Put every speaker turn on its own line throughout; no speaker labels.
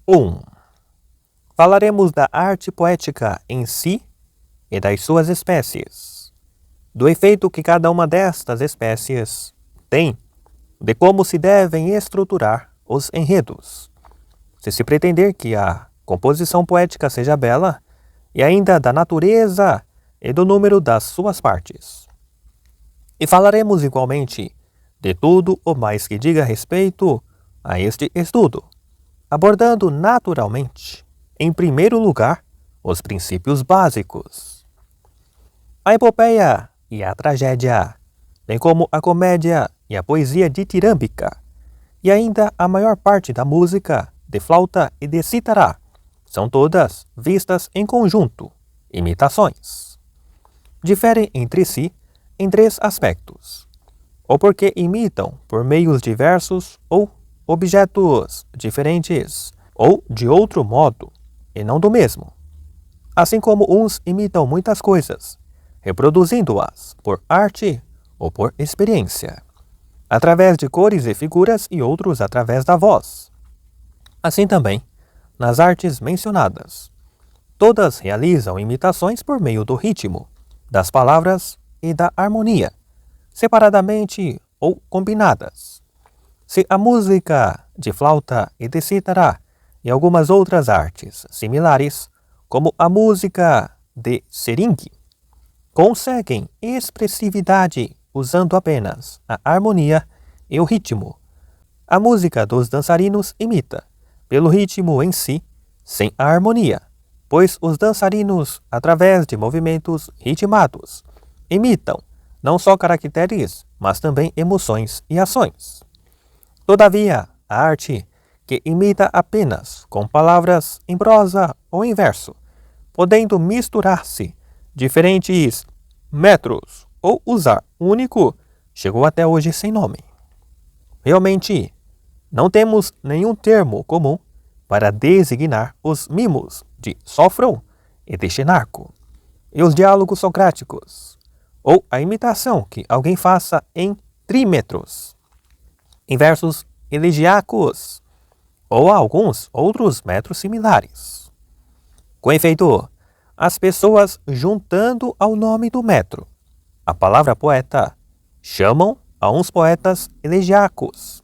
1. Falaremos da arte poética em si e das suas espécies, do efeito que cada uma destas espécies tem, de como se devem estruturar os enredos, se pretender que a composição poética seja bela, e ainda da natureza e do número das suas partes. E falaremos igualmente de tudo o mais que diga respeito a este estudo, abordando naturalmente, em primeiro lugar, os princípios básicos. A epopeia e a tragédia, bem como a comédia e a poesia ditírâmbica, e ainda a maior parte da música, de flauta e de cítara, são todas vistas em conjunto, imitações. Diferem entre si em 3 aspectos: ou porque imitam por meios diversos ou objetos diferentes, ou de outro modo, e não do mesmo. Assim como uns imitam muitas coisas, reproduzindo-as por arte ou por experiência, através de cores e figuras, e outros através da voz. Assim também, nas artes mencionadas, todas realizam imitações por meio do ritmo, das palavras e da harmonia, separadamente ou combinadas. Se a música de flauta e de cítara e algumas outras artes similares, como a música de seringue, conseguem expressividade usando apenas a harmonia e o ritmo, a música dos dançarinos imita, pelo ritmo em si, sem a harmonia, pois os dançarinos, através de movimentos ritmados, imitam não só caracteres, mas também emoções e ações. Todavia, a arte que imita apenas com palavras em prosa ou em verso, podendo misturar-se diferentes metros ou usar único, chegou até hoje sem nome. Realmente, não temos nenhum termo comum para designar os mimos de Sófron e de Xenarco, e os diálogos socráticos, ou a imitação que alguém faça em trímetros, em versos elegiacos, ou a alguns outros metros similares. Com efeito, as pessoas, juntando ao nome do metro a palavra poeta, chamam a uns poetas elegiacos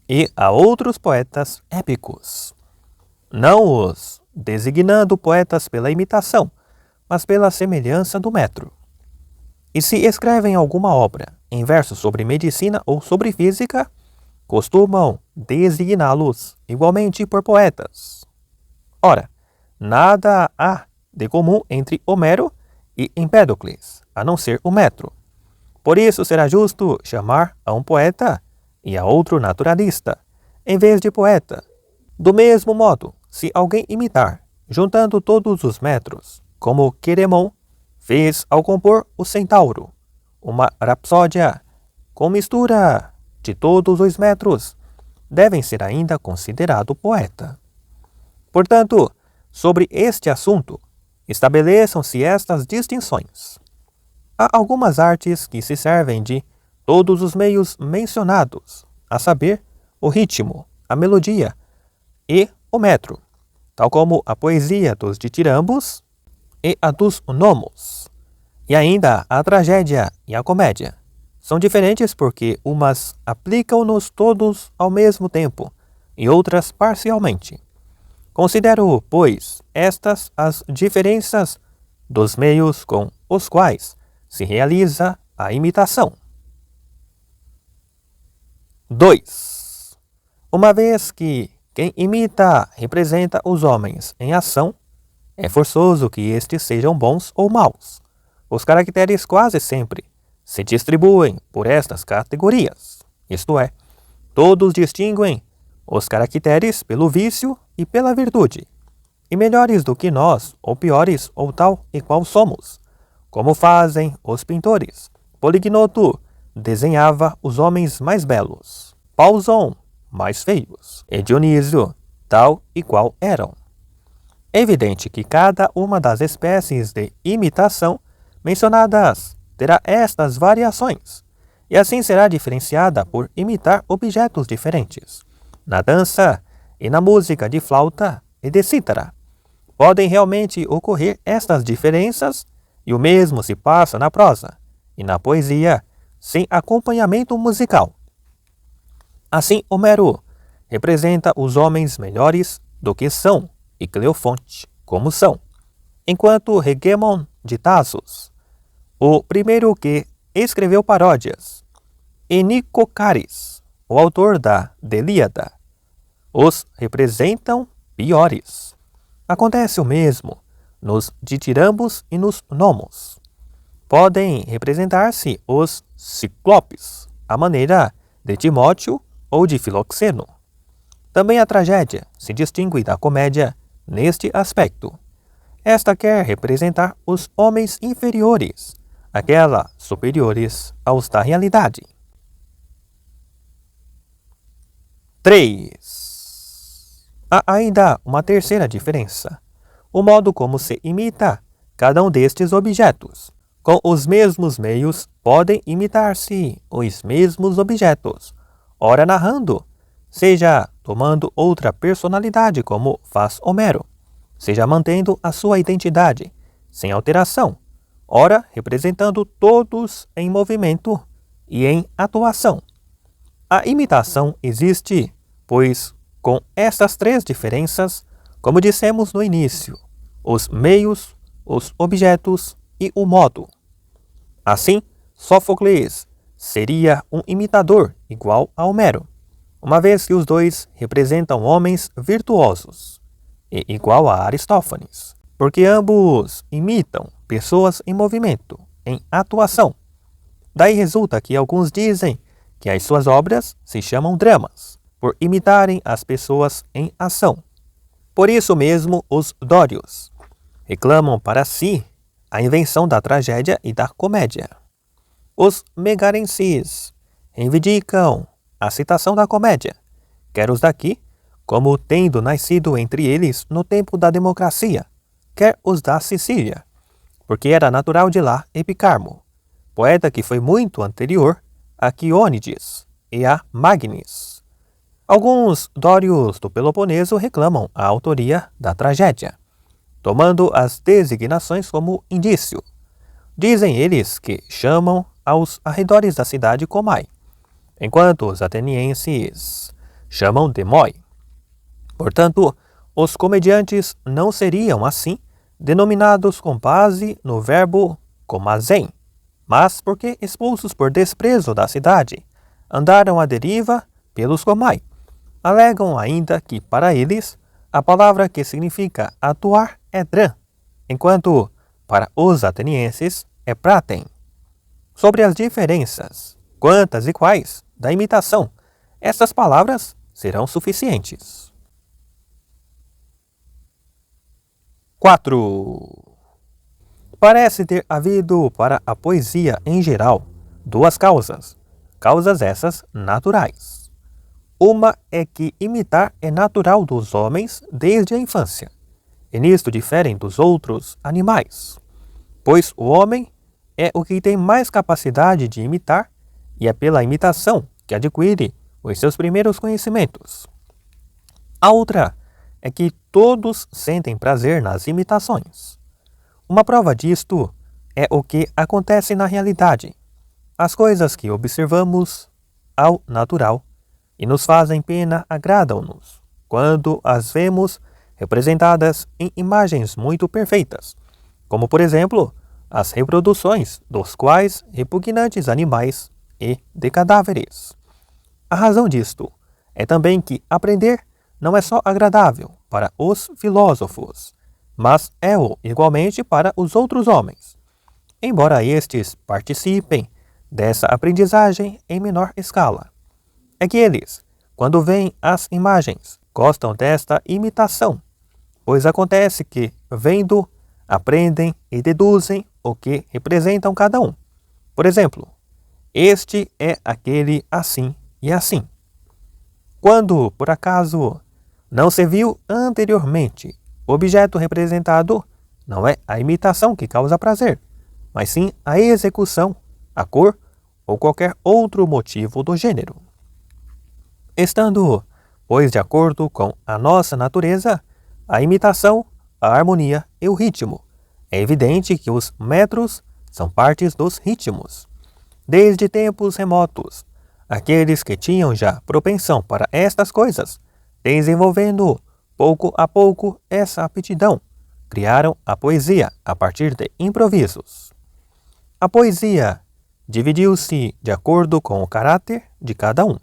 e a outros poetas épicos, não os designando poetas pela imitação, mas pela semelhança do metro. E se escrevem alguma obra em versos sobre medicina ou sobre física, costumam designá-los igualmente por poetas. Ora, nada há de comum entre Homero e Empédocles, a não ser o metro. Por isso será justo chamar a um poeta e a outro naturalista, em vez de poeta. Do mesmo modo, se alguém imitar, juntando todos os metros, como Queremon fez ao compor o Centauro, uma rapsódia com mistura de todos os metros, devem ser ainda considerado poeta. Portanto, sobre este assunto, estabeleçam-se estas distinções. Há algumas artes que se servem de todos os meios mencionados, a saber, o ritmo, a melodia e o metro, tal como a poesia dos ditirambos e a dos nomos, e ainda a tragédia e a comédia. São diferentes porque umas aplicam-nos todos ao mesmo tempo e outras parcialmente. Considero, pois, estas as diferenças dos meios com os quais se realiza a imitação. 2. Uma vez que quem imita representa os homens em ação, é forçoso que estes sejam bons ou maus. Os caracteres quase sempre se distribuem por estas categorias, isto é, todos distinguem os caracteres pelo vício e pela virtude, e melhores do que nós, ou piores, ou tal e qual somos, como fazem os pintores. Polignoto desenhava os homens mais belos, Paulson mais feios, e Dionísio tal e qual eram. É evidente que cada uma das espécies de imitação mencionadas terá estas variações, e assim será diferenciada por imitar objetos diferentes. Na dança, e na música de flauta e de cítara. Podem realmente ocorrer estas diferenças, e o mesmo se passa na prosa e na poesia sem acompanhamento musical. Assim, Homero representa os homens melhores do que são e Cleofonte como são, enquanto Hegemon de Tasos, o primeiro que escreveu paródias, e Nicocaris, o autor da Delíada, os representam piores. Acontece o mesmo nos ditirambos e nos nomos. Podem representar-se os ciclopes, à maneira de Timóteo ou de Filoxeno. Também a tragédia se distingue da comédia neste aspecto. Esta quer representar os homens inferiores, aquela superiores aos da realidade. 3. Há ainda uma terceira diferença: o modo como se imita cada um destes objetos. Com os mesmos meios, podem imitar-se os mesmos objetos, ora narrando, seja tomando outra personalidade como faz Homero, seja mantendo a sua identidade, sem alteração, ora representando todos em movimento e em atuação. A imitação existe, pois, com estas três diferenças, como dissemos no início, os meios, os objetos e o modo. Assim, Sófocles seria um imitador igual a Homero, uma vez que os dois representam homens virtuosos, e igual a Aristófanes, porque ambos imitam pessoas em movimento, em atuação. Daí resulta que alguns dizem que as suas obras se chamam dramas, por imitarem as pessoas em ação. Por isso mesmo, os dórios reclamam para si a invenção da tragédia e da comédia. Os megarenses reivindicam a citação da comédia, quer os daqui, como tendo nascido entre eles no tempo da democracia, quer os da Sicília, porque era natural de lá Epicarmo, poeta que foi muito anterior a Quiônides e a Magnis. Alguns dórios do Peloponeso reclamam a autoria da tragédia, tomando as designações como indício. Dizem eles que chamam aos arredores da cidade Comai, enquanto os atenienses chamam de Moi. Portanto, os comediantes não seriam, assim, denominados com base no verbo comazen, mas porque, expulsos por desprezo da cidade, andaram à deriva pelos Comai. Alegam ainda que, para eles, a palavra que significa atuar é drã, enquanto, para os atenienses, é pratem. Sobre as diferenças, quantas e quais, da imitação, estas palavras serão suficientes. 4. Parece ter havido para a poesia em geral duas causas essas naturais. Uma é que imitar é natural dos homens desde a infância, e nisto diferem dos outros animais, pois o homem é o que tem mais capacidade de imitar e é pela imitação que adquire os seus primeiros conhecimentos. A outra é que todos sentem prazer nas imitações. Uma prova disto é o que acontece na realidade. As coisas que observamos ao natural e nos fazem pena agradam-nos, quando as vemos representadas em imagens muito perfeitas, como por exemplo, as reproduções dos quais repugnantes animais e de cadáveres. A razão disto é também que aprender não é só agradável para os filósofos, mas é-o igualmente para os outros homens, embora estes participem dessa aprendizagem em menor escala. É que eles, quando veem as imagens, gostam desta imitação, pois acontece que, vendo, aprendem e deduzem o que representam cada um. Por exemplo, este é aquele assim e assim. Quando, por acaso, não se viu anteriormente o objeto representado, não é a imitação que causa prazer, mas sim a execução, a cor ou qualquer outro motivo do gênero. Estando pois, de acordo com a nossa natureza, a imitação, a harmonia e o ritmo, é evidente que os metros são partes dos ritmos. Desde tempos remotos, aqueles que tinham já propensão para estas coisas, desenvolvendo pouco a pouco essa aptidão, criaram a poesia a partir de improvisos. A poesia dividiu-se de acordo com o caráter de cada um.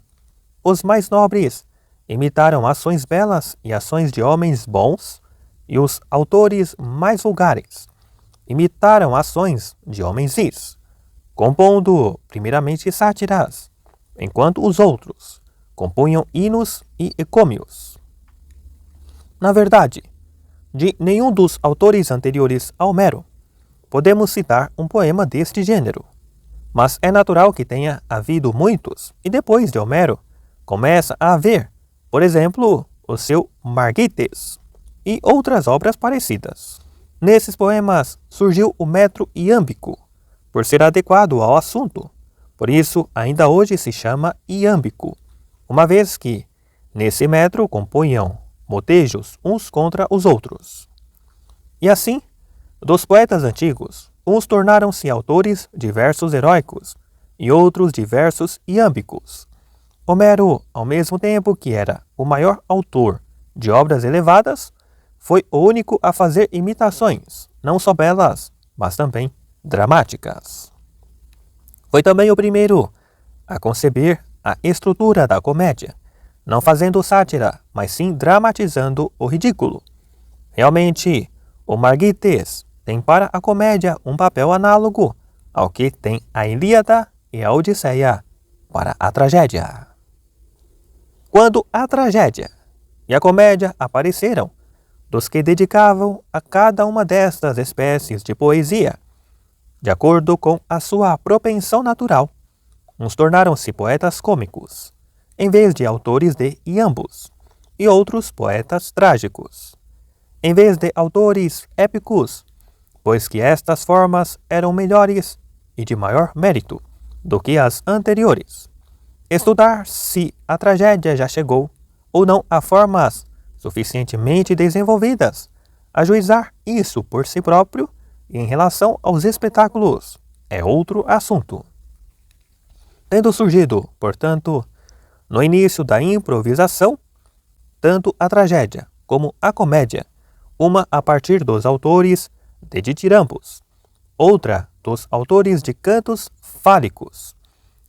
Os mais nobres imitaram ações belas e ações de homens bons, e os autores mais vulgares imitaram ações de homens vis, compondo primeiramente sátiras, enquanto os outros compunham hinos e ecômios. Na verdade, de nenhum dos autores anteriores a Homero podemos citar um poema deste gênero, mas é natural que tenha havido muitos, e depois de Homero começa a haver, por exemplo, o seu Margites e outras obras parecidas. Nesses poemas surgiu o metro iâmbico, por ser adequado ao assunto. Por isso, ainda hoje se chama iâmbico, uma vez que, nesse metro, compunham motejos uns contra os outros. E assim, dos poetas antigos, uns tornaram-se autores de versos heróicos e outros de versos iâmbicos. Homero, ao mesmo tempo que era o maior autor de obras elevadas, foi o único a fazer imitações, não só belas, mas também dramáticas. Foi também o primeiro a conceber a estrutura da comédia, não fazendo sátira, mas sim dramatizando o ridículo. Realmente, o Margites tem para a comédia um papel análogo ao que tem a Ilíada e a Odisseia para a tragédia. Quando a tragédia e a comédia apareceram, dos que dedicavam a cada uma destas espécies de poesia, de acordo com a sua propensão natural, uns tornaram-se poetas cômicos, em vez de autores de iambos, e outros poetas trágicos, em vez de autores épicos, pois que estas formas eram melhores e de maior mérito do que as anteriores. Estudar se a tragédia já chegou ou não a formas suficientemente desenvolvidas, ajuizar isso por si próprio e em relação aos espetáculos é outro assunto. Tendo surgido, portanto, no início da improvisação, tanto a tragédia como a comédia, uma a partir dos autores de ditirambos, outra dos autores de cantos fálicos,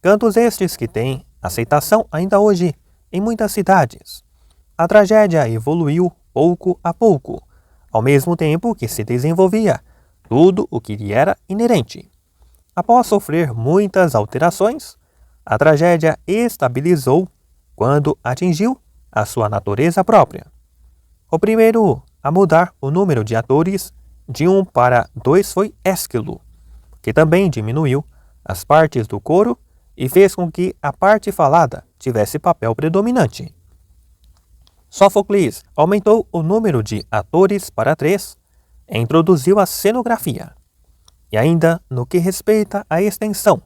cantos estes que têm aceitação ainda hoje em muitas cidades. A tragédia evoluiu pouco a pouco, ao mesmo tempo que se desenvolvia tudo o que lhe era inerente. Após sofrer muitas alterações, a tragédia estabilizou quando atingiu a sua natureza própria. O primeiro a mudar o número de atores de 1 para 2 foi Ésquilo, que também diminuiu as partes do coro e fez com que a parte falada tivesse papel predominante. Sófocles aumentou o número de atores para 3 e introduziu a cenografia. E ainda no que respeita à extensão,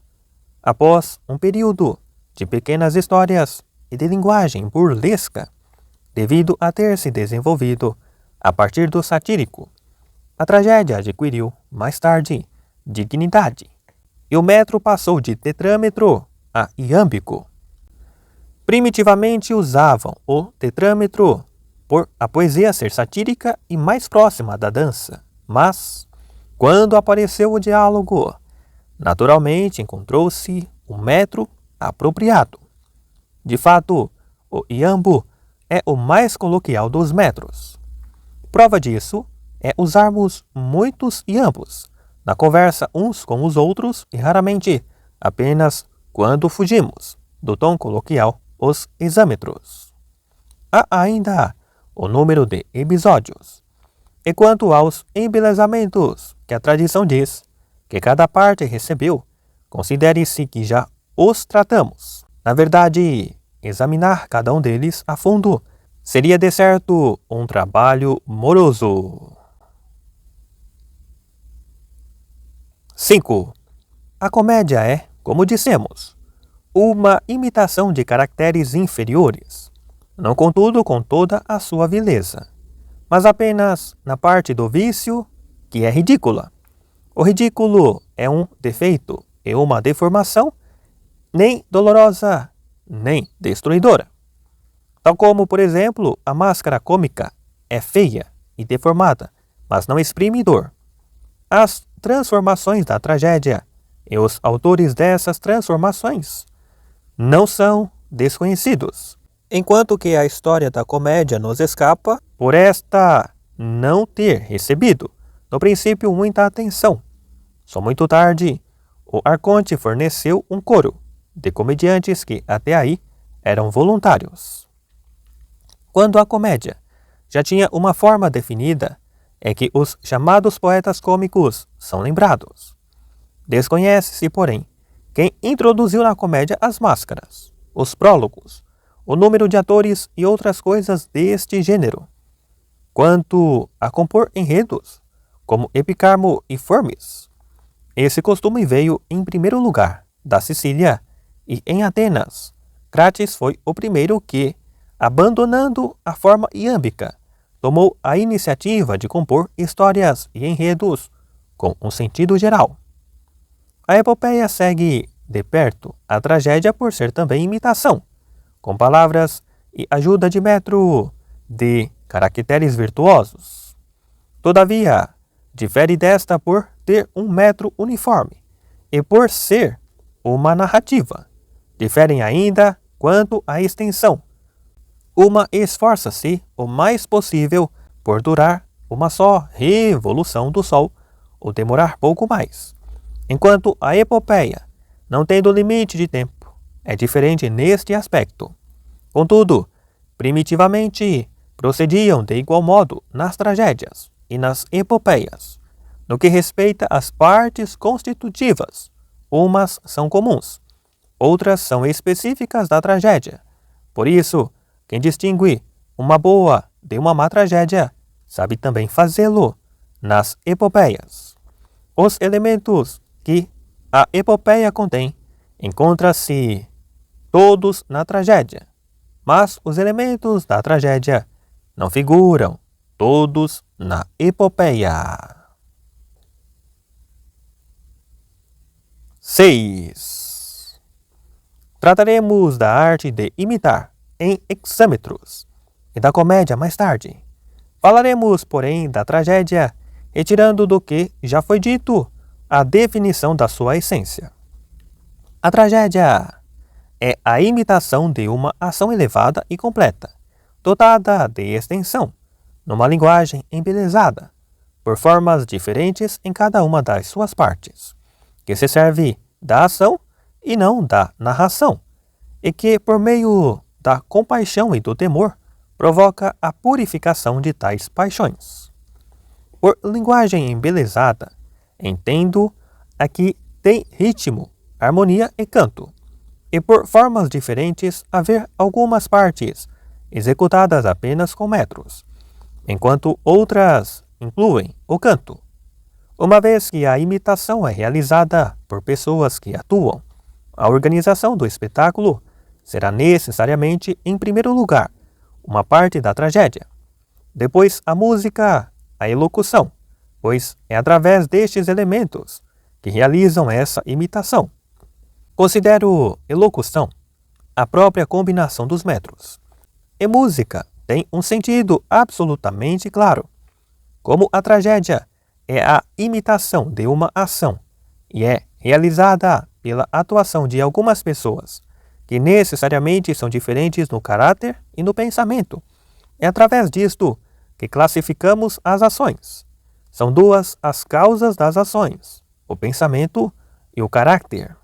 após um período de pequenas histórias e de linguagem burlesca, devido a ter se desenvolvido a partir do satírico, a tragédia adquiriu, mais tarde, dignidade, e o metro passou de tetrâmetro a iâmbico. Primitivamente usavam o tetrâmetro por a poesia ser satírica e mais próxima da dança, mas, quando apareceu o diálogo, naturalmente encontrou-se um metro apropriado. De fato, o iambo é o mais coloquial dos metros. Prova disso é usarmos muitos iambos na conversa uns com os outros e raramente apenas quando fugimos do tom coloquial os exâmetros. Há ainda o número de episódios. E quanto aos embelezamentos que a tradição diz que cada parte recebeu, considere-se que já os tratamos. Na verdade, examinar cada um deles a fundo seria de certo um trabalho moroso. 5. A comédia é, como dissemos, uma imitação de caracteres inferiores. não contudo com toda a sua vileza, mas apenas na parte do vício que é ridícula. O ridículo é um defeito e uma deformação nem dolorosa, nem destruidora. Tal como, por exemplo, a máscara cômica é feia e deformada, mas não exprime dor. As transformações da tragédia e os autores dessas transformações não são desconhecidos, enquanto que a história da comédia nos escapa por esta não ter recebido, no princípio, muita atenção. Só muito tarde, o Arconte forneceu um coro de comediantes que até aí eram voluntários. Quando a comédia já tinha uma forma definida, é que os chamados poetas cômicos são lembrados. Desconhece-se, porém, quem introduziu na comédia as máscaras, os prólogos, o número de atores e outras coisas deste gênero. Quanto a compor enredos, como Epicarmo e Formes, esse costume veio em primeiro lugar da Sicília e em Atenas. Crates foi o primeiro que, abandonando a forma iâmbica, tomou a iniciativa de compor histórias e enredos com um sentido geral. A epopeia segue de perto a tragédia por ser também imitação, com palavras e ajuda de metro de caracteres virtuosos. Todavia, difere desta por ter um metro uniforme e por ser uma narrativa. Diferem ainda quanto à extensão. Uma esforça-se o mais possível por durar uma só revolução do Sol ou demorar pouco mais, enquanto a epopeia, não tendo limite de tempo, é diferente neste aspecto. Contudo, primitivamente, procediam de igual modo nas tragédias e nas epopeias. No que respeita às partes constitutivas, umas são comuns, outras são específicas da tragédia. Por isso, quem distingue uma boa de uma má tragédia sabe também fazê-lo nas epopeias. Os elementos que a epopeia contém encontram-se todos na tragédia, mas os elementos da tragédia não figuram todos na epopeia. 6. Trataremos da arte de imitar em hexâmetros e da comédia mais tarde. Falaremos, porém, da tragédia, retirando do que já foi dito a definição da sua essência. A tragédia é a imitação de uma ação elevada e completa, dotada de extensão, numa linguagem embelezada, por formas diferentes em cada uma das suas partes, que se serve da ação e não da narração, e que, por meio da compaixão e do temor, provoca a purificação de tais paixões. Por linguagem embelezada, entendo a que tem ritmo, harmonia e canto, e por formas diferentes haver algumas partes executadas apenas com metros, enquanto outras incluem o canto. Uma vez que a imitação é realizada por pessoas que atuam, a organização do espetáculo será necessariamente, em primeiro lugar, uma parte da tragédia. Depois a música, a elocução, pois é através destes elementos que realizam essa imitação. Considero elocução a própria combinação dos metros. E música tem um sentido absolutamente claro. Como a tragédia é a imitação de uma ação e é realizada pela atuação de algumas pessoas, que necessariamente são diferentes no caráter e no pensamento. É através disto que classificamos as ações. São duas as causas das ações, o pensamento e o caráter.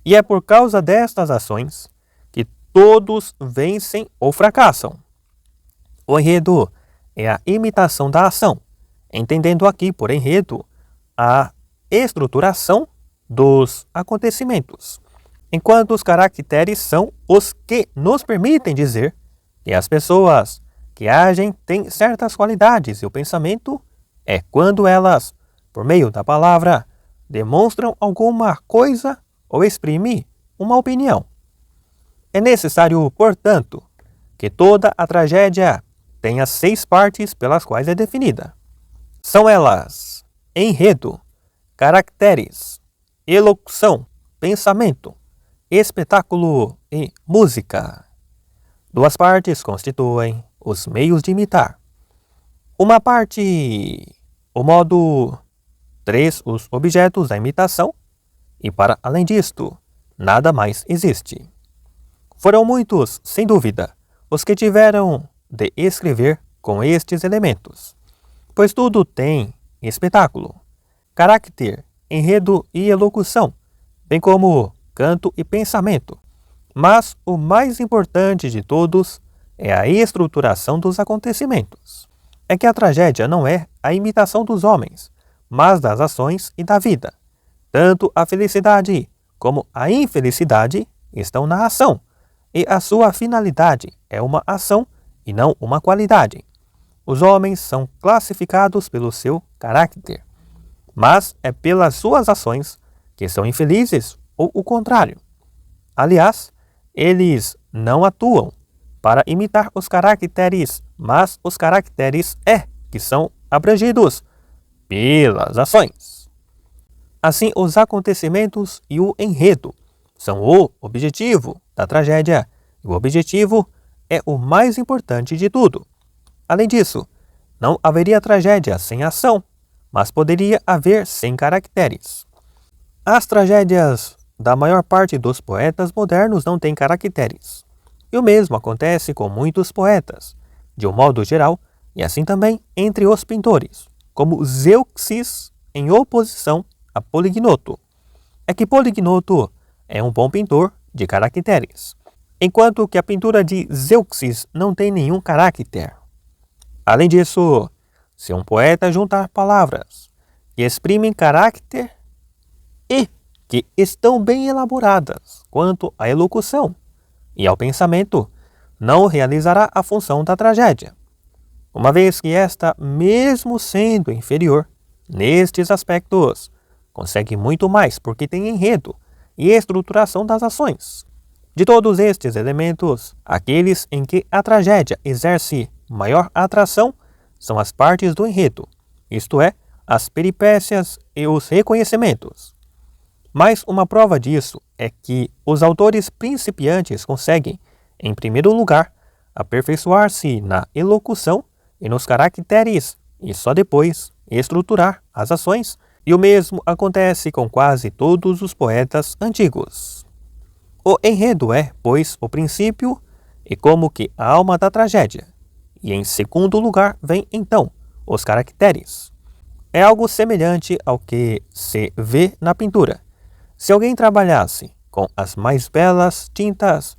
E é por causa destas ações que todos vencem ou fracassam. O enredo é a imitação da ação, entendendo aqui por enredo a estruturação dos acontecimentos, enquanto os caracteres são os que nos permitem dizer que as pessoas que agem têm certas qualidades e o pensamento é quando elas, por meio da palavra, demonstram alguma coisa ou exprimem uma opinião. É necessário, portanto, que toda a tragédia tem as 6 partes pelas quais é definida. São elas: enredo, caracteres, elocução, pensamento, espetáculo e música. 2 partes constituem os meios de imitar. Uma parte, o modo. 3, os objetos da imitação. E para além disto, nada mais existe. Foram muitos, sem dúvida, os que tiveram de escrever com estes elementos, pois tudo tem espetáculo, caráter, enredo e elocução, bem como canto e pensamento. Mas o mais importante de todos é a estruturação dos acontecimentos. É que a tragédia não é a imitação dos homens, mas das ações e da vida. Tanto a felicidade como a infelicidade estão na ação, e a sua finalidade é uma ação e não uma qualidade. Os homens são classificados pelo seu caráter, mas é pelas suas ações que são infelizes ou o contrário. Aliás, eles não atuam para imitar os caracteres, mas os caracteres que são abrangidos pelas ações. Assim, os acontecimentos e o enredo são o objetivo da tragédia, e o objetivo é o mais importante de tudo. Além disso, não haveria tragédia sem ação, mas poderia haver sem caracteres. As tragédias da maior parte dos poetas modernos não têm caracteres. E o mesmo acontece com muitos poetas, de um modo geral, e assim também entre os pintores, como Zeuxis em oposição a Polignoto. É que Polignoto é um bom pintor de caracteres, enquanto que a pintura de Zeuxis não tem nenhum caráter. Além disso, se um poeta juntar palavras que exprimem caráter e que estão bem elaboradas quanto à elocução e ao pensamento, não realizará a função da tragédia, uma vez que esta, mesmo sendo inferior nestes aspectos, consegue muito mais porque tem enredo e estruturação das ações. De todos estes elementos, aqueles em que a tragédia exerce maior atração são as partes do enredo, isto é, as peripécias e os reconhecimentos. Mas uma prova disso é que os autores principiantes conseguem, em primeiro lugar, aperfeiçoar-se na elocução e nos caracteres e só depois estruturar as ações, e o mesmo acontece com quase todos os poetas antigos. O enredo é, pois, o princípio e como que a alma da tragédia, e em segundo lugar vem então os caracteres. É algo semelhante ao que se vê na pintura. Se alguém trabalhasse com as mais belas tintas,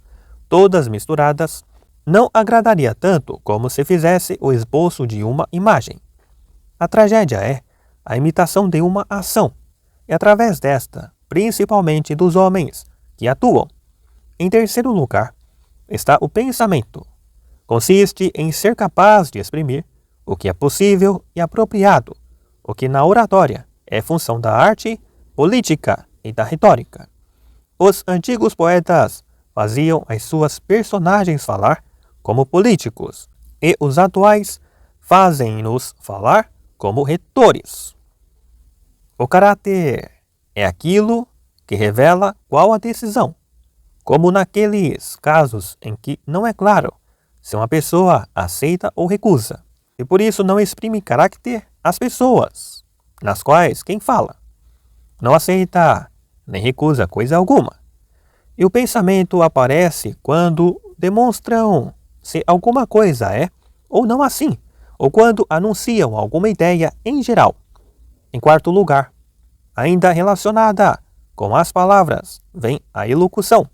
todas misturadas, não agradaria tanto como se fizesse o esboço de uma imagem. A tragédia é a imitação de uma ação, e através desta, principalmente dos homens que atuam. Em terceiro lugar, está o pensamento. Consiste em ser capaz de exprimir o que é possível e apropriado, o que na oratória é função da arte, política e da retórica. Os antigos poetas faziam as suas personagens falar como políticos, e os atuais fazem-nos falar como retores. O caráter é aquilo que revela qual a decisão, como naqueles casos em que não é claro se uma pessoa aceita ou recusa, e por isso não exprime caráter as pessoas, nas quais quem fala não aceita nem recusa coisa alguma. E o pensamento aparece quando demonstram se alguma coisa é ou não assim, ou quando anunciam alguma ideia em geral. Em quarto lugar, ainda relacionada com as palavras, vem a elocução.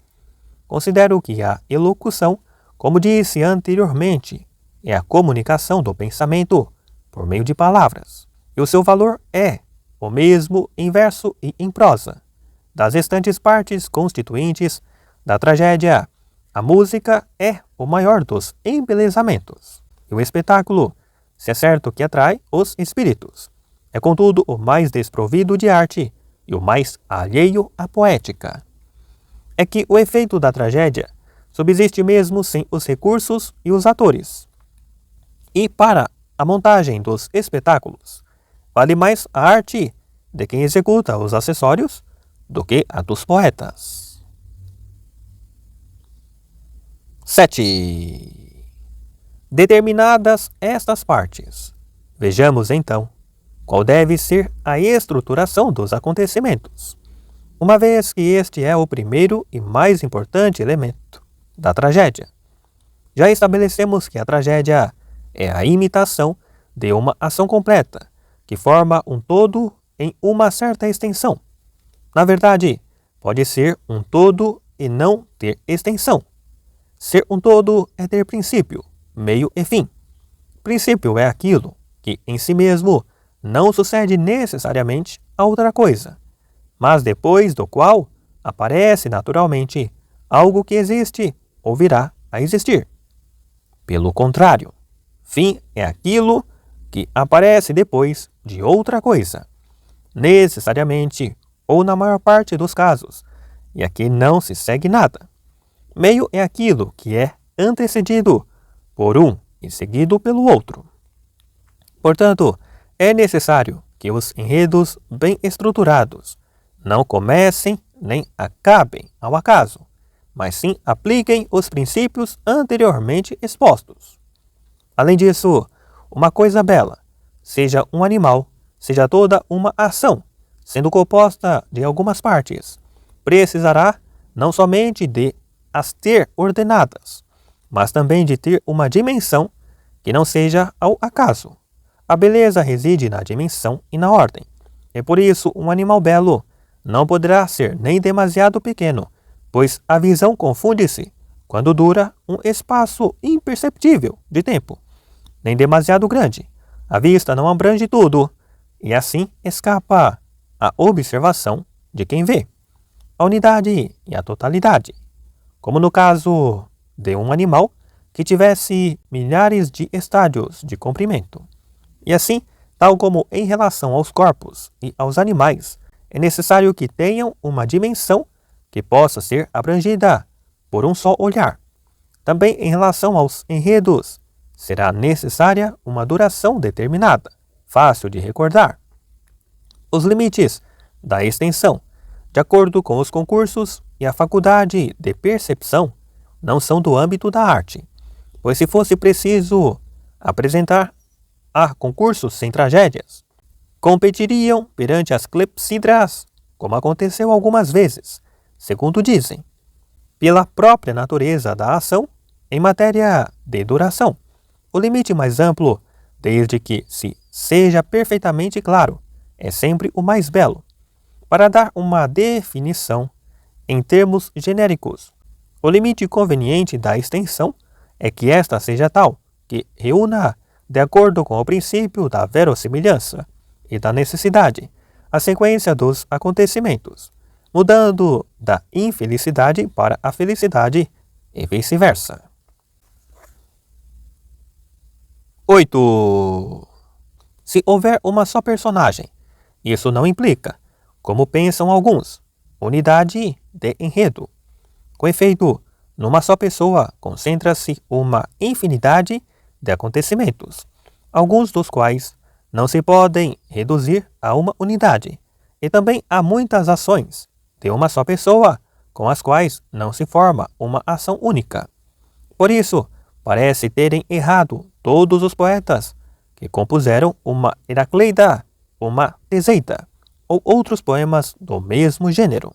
Considero que a elocução, como disse anteriormente, é a comunicação do pensamento por meio de palavras, e o seu valor é o mesmo em verso e em prosa. Das restantes partes constituintes da tragédia, a música é o maior dos embelezamentos, e o espetáculo, se é certo que atrai os espíritos, é contudo o mais desprovido de arte e o mais alheio à poética. É que o efeito da tragédia subsiste mesmo sem os recursos e os atores. E para a montagem dos espetáculos, vale mais a arte de quem executa os acessórios do que a dos poetas. 7. Determinadas estas partes, vejamos então qual deve ser a estruturação dos acontecimentos, uma vez que este é o primeiro e mais importante elemento da tragédia. Já estabelecemos que a tragédia é a imitação de uma ação completa, que forma um todo em uma certa extensão. Na verdade, pode ser um todo e não ter extensão. Ser um todo é ter princípio, meio e fim. Princípio é aquilo que, em si mesmo, não sucede necessariamente a outra coisa, mas depois do qual aparece naturalmente algo que existe ou virá a existir. Pelo contrário, fim é aquilo que aparece depois de outra coisa, necessariamente ou na maior parte dos casos, e aqui não se segue nada. Meio é aquilo que é antecedido por um e seguido pelo outro. Portanto, é necessário que os enredos bem estruturados não comecem nem acabem ao acaso, mas sim apliquem os princípios anteriormente expostos. Além disso, uma coisa bela, seja um animal, seja toda uma ação, sendo composta de algumas partes, precisará não somente de as ter ordenadas, mas também de ter uma dimensão que não seja ao acaso. A beleza reside na dimensão e na ordem, e por isso um animal belo não poderá ser nem demasiado pequeno, pois a visão confunde-se quando dura um espaço imperceptível de tempo, nem demasiado grande. A vista não abrange tudo, e assim escapa a observação de quem vê, a unidade e a totalidade, como no caso de um animal que tivesse milhares de estádios de comprimento. E assim, tal como em relação aos corpos e aos animais, é necessário que tenham uma dimensão que possa ser abrangida por um só olhar. Também em relação aos enredos, será necessária uma duração determinada, fácil de recordar. Os limites da extensão, de acordo com os concursos e a faculdade de percepção, não são do âmbito da arte, pois se fosse preciso apresentar a concursos sem tragédias, competiriam perante as clepsidras, como aconteceu algumas vezes, segundo dizem, pela própria natureza da ação em matéria de duração. O limite mais amplo, desde que se seja perfeitamente claro, é sempre o mais belo. Para dar uma definição em termos genéricos, o limite conveniente da extensão é que esta seja tal que reúna, de acordo com o princípio da verossimilhança e da necessidade, a sequência dos acontecimentos, mudando da infelicidade para a felicidade e vice-versa. 8. Se houver uma só personagem, isso não implica, como pensam alguns, unidade de enredo. Com efeito, numa só pessoa concentra-se uma infinidade de acontecimentos, alguns dos quais não se podem reduzir a uma unidade, e também há muitas ações de uma só pessoa com as quais não se forma uma ação única. Por isso, parece terem errado todos os poetas que compuseram uma Heracleida, uma Teseida, ou outros poemas do mesmo gênero.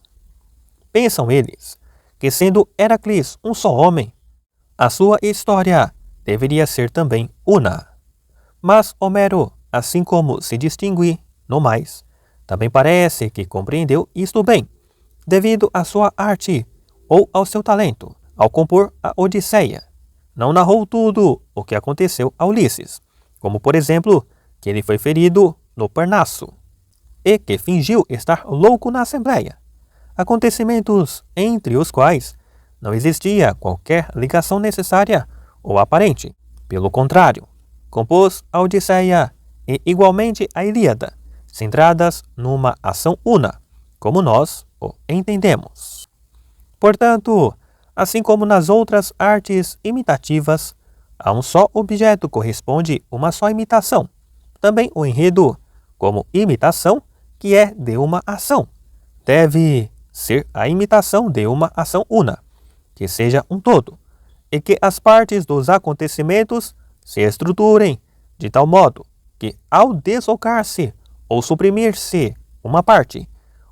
Pensam eles que, sendo Heracles um só homem, a sua história deveria ser também una. Mas Homero, assim como se distingue no mais, também parece que compreendeu isto bem, devido à sua arte ou ao seu talento ao compor a Odisseia. Não narrou tudo o que aconteceu a Ulisses, como por exemplo, que ele foi ferido no Parnaso e que fingiu estar louco na Assembleia. Acontecimentos entre os quais não existia qualquer ligação necessária ou aparente. Pelo contrário, compôs a Odisseia e igualmente a Ilíada, centradas numa ação una, como nós o entendemos. Portanto, Assim como nas outras artes imitativas, a um só objeto corresponde uma só imitação. Também o enredo, como imitação, que é de uma ação, deve ser a imitação de uma ação una, que seja um todo, e que as partes dos acontecimentos se estruturem de tal modo que, ao deslocar-se ou suprimir-se uma parte,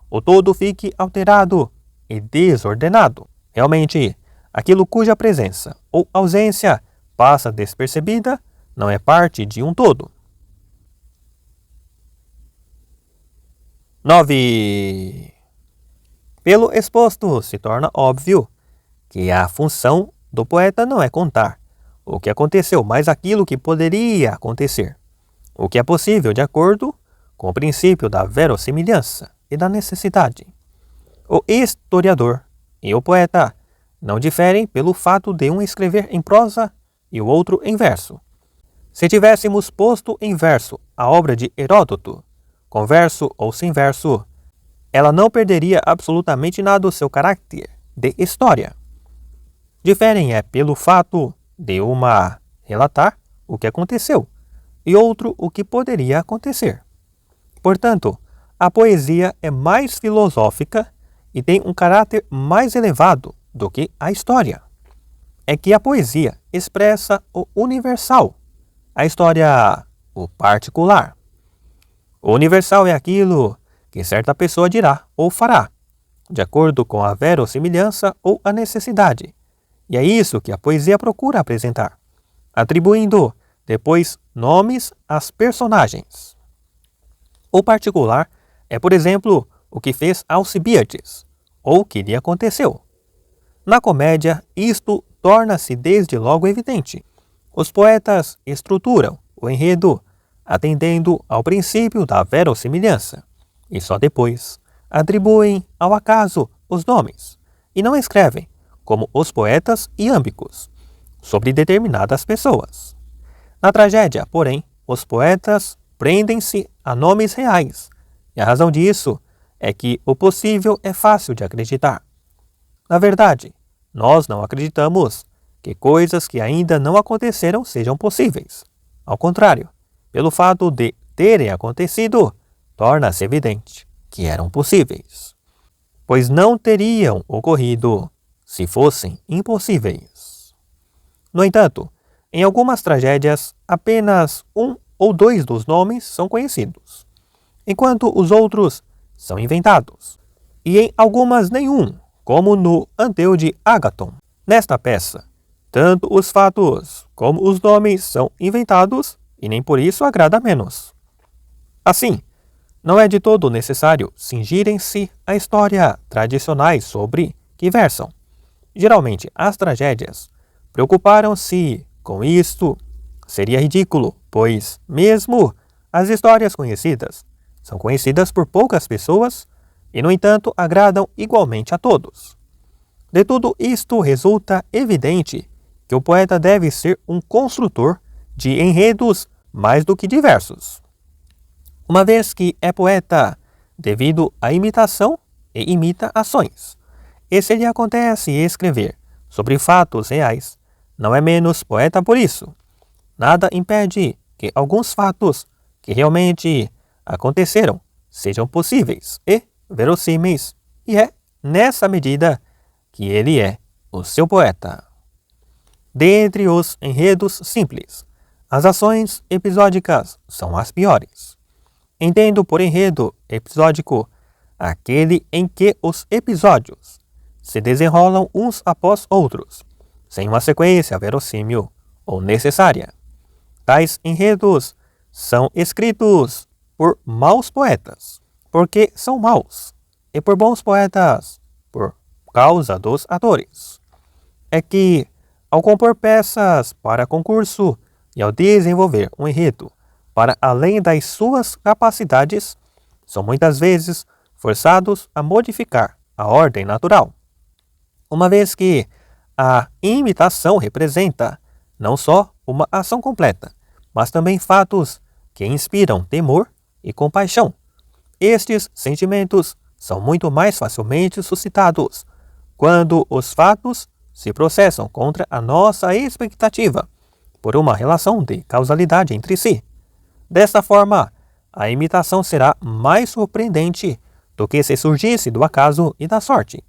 o todo fique alterado e desordenado. Realmente, aquilo cuja presença ou ausência passa despercebida não é parte de um todo. 9. Pelo exposto, se torna óbvio que a função do poeta não é contar o que aconteceu, mas aquilo que poderia acontecer, o que é possível de acordo com o princípio da verossimilhança e da necessidade. O historiador e o poeta não diferem pelo fato de um escrever em prosa e o outro em verso. Se tivéssemos posto em verso a obra de Heródoto, com verso ou sem verso, ela não perderia absolutamente nada do seu caráter de história. Diferem pelo fato de uma relatar o que aconteceu e outro o que poderia acontecer. Portanto, a poesia é mais filosófica e tem um caráter mais elevado do que a história. É que a poesia expressa o universal, a história o particular. O universal é aquilo que certa pessoa dirá ou fará, de acordo com a verossimilhança ou a necessidade. E é isso que a poesia procura apresentar, atribuindo depois nomes às personagens. O particular é, por exemplo, o que fez Alcibíades, ou o que lhe aconteceu. Na comédia, isto torna-se desde logo evidente. Os poetas estruturam o enredo atendendo ao princípio da verossimilhança, e só depois atribuem ao acaso os nomes, e não escrevem, como os poetas iâmbicos, sobre determinadas pessoas. Na tragédia, porém, os poetas prendem-se a nomes reais, e a razão disso é que o possível é fácil de acreditar. Na verdade, nós não acreditamos que coisas que ainda não aconteceram sejam possíveis. Ao contrário, pelo fato de terem acontecido, torna-se evidente que eram possíveis, pois não teriam ocorrido se fossem impossíveis. No entanto, em algumas tragédias, apenas um ou dois dos nomes são conhecidos, enquanto os outros são inventados, e em algumas nenhum, como no Anteu de Ágaton. Nesta peça, tanto os fatos como os nomes são inventados e nem por isso agrada menos. Assim, não é de todo necessário cingirem-se a história tradicionais sobre que versam. Geralmente, as tragédias preocuparam-se com isto. Seria ridículo, pois mesmo as histórias conhecidas são conhecidas por poucas pessoas e, no entanto, agradam igualmente a todos. De tudo isto resulta evidente que o poeta deve ser um construtor de enredos mais do que diversos. Uma vez que é poeta devido à imitação e imita ações, e se lhe acontece escrever sobre fatos reais, não é menos poeta por isso. Nada impede que alguns fatos que realmente aconteceram sejam possíveis e verossímeis, e é nessa medida que ele é o seu poeta. Dentre os enredos simples, as ações episódicas são as piores. Entendo por enredo episódico aquele em que os episódios se desenrolam uns após outros, sem uma sequência verossímil ou necessária. Tais enredos são escritos por maus poetas, porque são maus, e por bons poetas, por causa dos atores. É que, ao compor peças para concurso e ao desenvolver um enredo para além das suas capacidades, são muitas vezes forçados a modificar a ordem natural, uma vez que a imitação representa não só uma ação completa, mas também fatos que inspiram temor e compaixão. Estes sentimentos são muito mais facilmente suscitados quando os fatos se processam contra a nossa expectativa, por uma relação de causalidade entre si. Desta forma, a imitação será mais surpreendente do que se surgisse do acaso e da sorte,